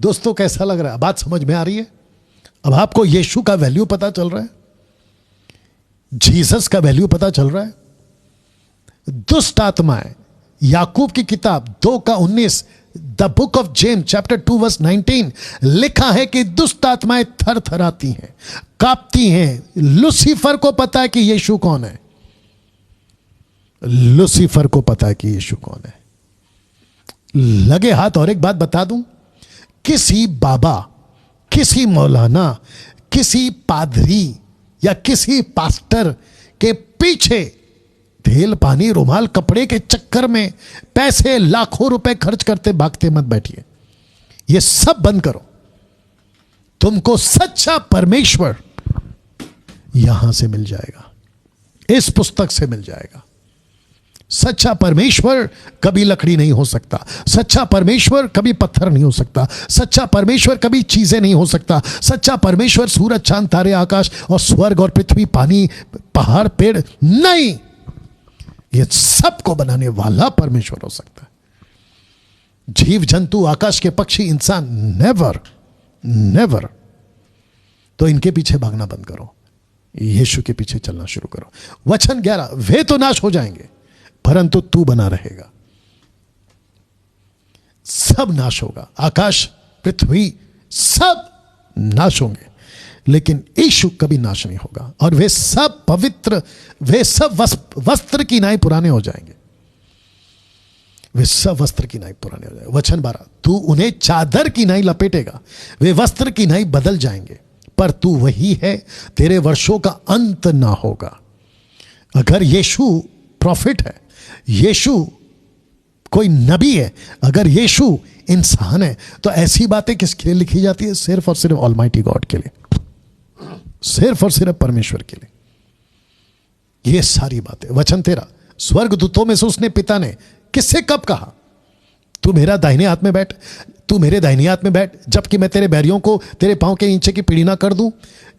दोस्तों, कैसा लग रहा है? बात समझ में आ रही है? अब आपको यीशु का वैल्यू पता चल रहा है, जीसस का वैल्यू पता चल रहा है। दुष्ट आत्माएं, याकूब की किताब 2:19, the book of James chapter 2 verse 19 लिखा है कि दुष्ट आत्माएं थर थराती हैं, कांपती हैं। लूसीफर को पता है कि यीशु कौन है। लूसीफर को पता है कि यीशु कौन है। लगे हाथ। और एक बात बता दूं, किसी बाबा, किसी मौलाना, किसी पादरी या किसी पास्टर के पीछे तेल, पानी, रुमाल, कपड़े के चक्कर में पैसे लाखों रुपए खर्च करते भागते मत बैठिए। ये सब बंद करो। तुमको सच्चा परमेश्वर यहां से मिल जाएगा, इस पुस्तक से मिल जाएगा। सच्चा परमेश्वर कभी लकड़ी नहीं हो सकता, सच्चा परमेश्वर कभी पत्थर नहीं हो सकता, सच्चा परमेश्वर कभी चीजें नहीं हो सकता। सच्चा परमेश्वर सूरज, चांद, तारे, आकाश और स्वर्ग और पृथ्वी, पानी, पहाड़, पेड़ नहीं, ये सबको बनाने वाला परमेश्वर हो सकता है। जीव जंतु, आकाश के पक्षी, इंसान, नेवर नेवर। तो इनके पीछे भागना बंद करो, यीशु के पीछे चलना शुरू करो। वचन 11, वे तो नाश हो जाएंगे परंतु तू बना रहेगा। सब नाश होगा, आकाश, पृथ्वी, सब नाश होंगे, लेकिन यीशु कभी नाश नहीं होगा। और वे सब पवित्र, वे सब वस्त्र की नाई पुराने हो जाएंगे, वे सब वस्त्र की नाई पुराने हो जाएंगे। वचन 12, तू उन्हें चादर की नाई लपेटेगा, वे वस्त्र की नाई बदल जाएंगे, पर तू वही है, तेरे वर्षों का अंत ना होगा। अगर यीशु प्रॉफिट है, यीशु कोई नबी है, अगर यीशु इंसान है, तो ऐसी बातें किसके लिए लिखी जाती है? सिर्फ और सिर्फ ऑलमाइटी गॉड के लिए, सिर्फ और सिर्फ परमेश्वर के लिए ये सारी बातें। वचन 13, स्वर्गदूतों में से उसने, पिता ने किससे कब कहा, तू मेरा दाहिने हाथ में बैठ, तू मेरे दाहिने हाथ में बैठ, जबकि मैं तेरे बैरियों को तेरे पांव के नीचे की पीढ़ी ना कर दूं?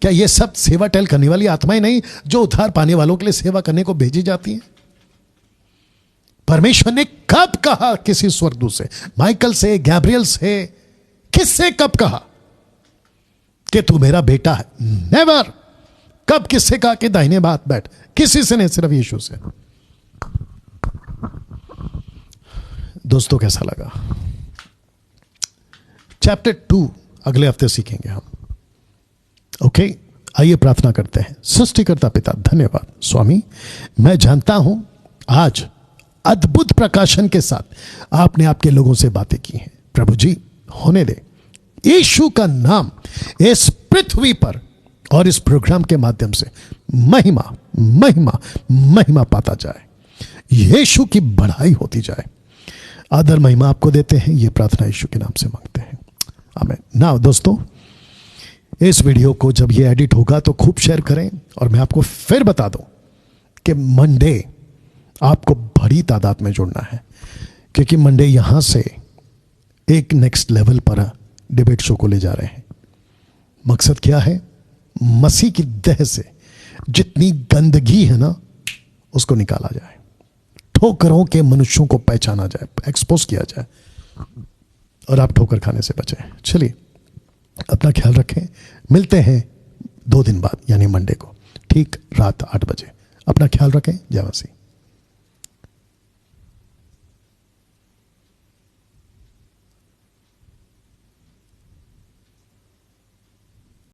क्या ये सब सेवा टहल करने वाली आत्माएं नहीं जो उद्धार पाने वालों के लिए सेवा करने को भेजी जाती हैं? परमेश्वर ने कब कहा किसी स्वर्गदूत से, माइकल से, गैब्रियल से, किससे कब कहा कि तू मेरा बेटा है? नेवर। कब किससे कहा कि दाहिने हाथ बैठ? किसी से नहीं, सिर्फ यीशु से। दोस्तों कैसा लगा? चैप्टर 2 अगले हफ्ते सीखेंगे हम। ओके, आइए प्रार्थना करते हैं। सृष्टिकर्ता पिता, धन्यवाद स्वामी, मैं जानता हूं आज अद्भुत प्रकाशन के साथ आपने आपके लोगों से बातें की हैं। प्रभु जी, होने दे यीशु का नाम इस पृथ्वी पर और इस प्रोग्राम के माध्यम से महिमा महिमा महिमा पाता जाए, यीशु की बढ़ाई होती जाए। आदर महिमा आपको देते हैं, ये प्रार्थना यीशु के नाम से मांगते हैं, आमीन। नाउ दोस्तों, इस वीडियो को जब ये एडिट होगा तो खूब शेयर करें। और मैं आपको फिर बता दूं कि मंडे आपको बड़ी तादाद में जुड़ना है, क्योंकि मंडे यहां से एक नेक्स्ट लेवल पर डिबेट शो को ले जा रहे हैं। मकसद क्या है? मसीह की देह से जितनी गंदगी है ना, उसको निकाला जाए, ठोकरों के मनुष्यों को पहचाना जाए, एक्सपोज किया जाए, और आप ठोकर खाने से बचें। चलिए, अपना ख्याल रखें। मिलते हैं 2 दिन बाद, यानी मंडे को, ठीक रात 8 बजे। अपना ख्याल रखें। जय मसीह।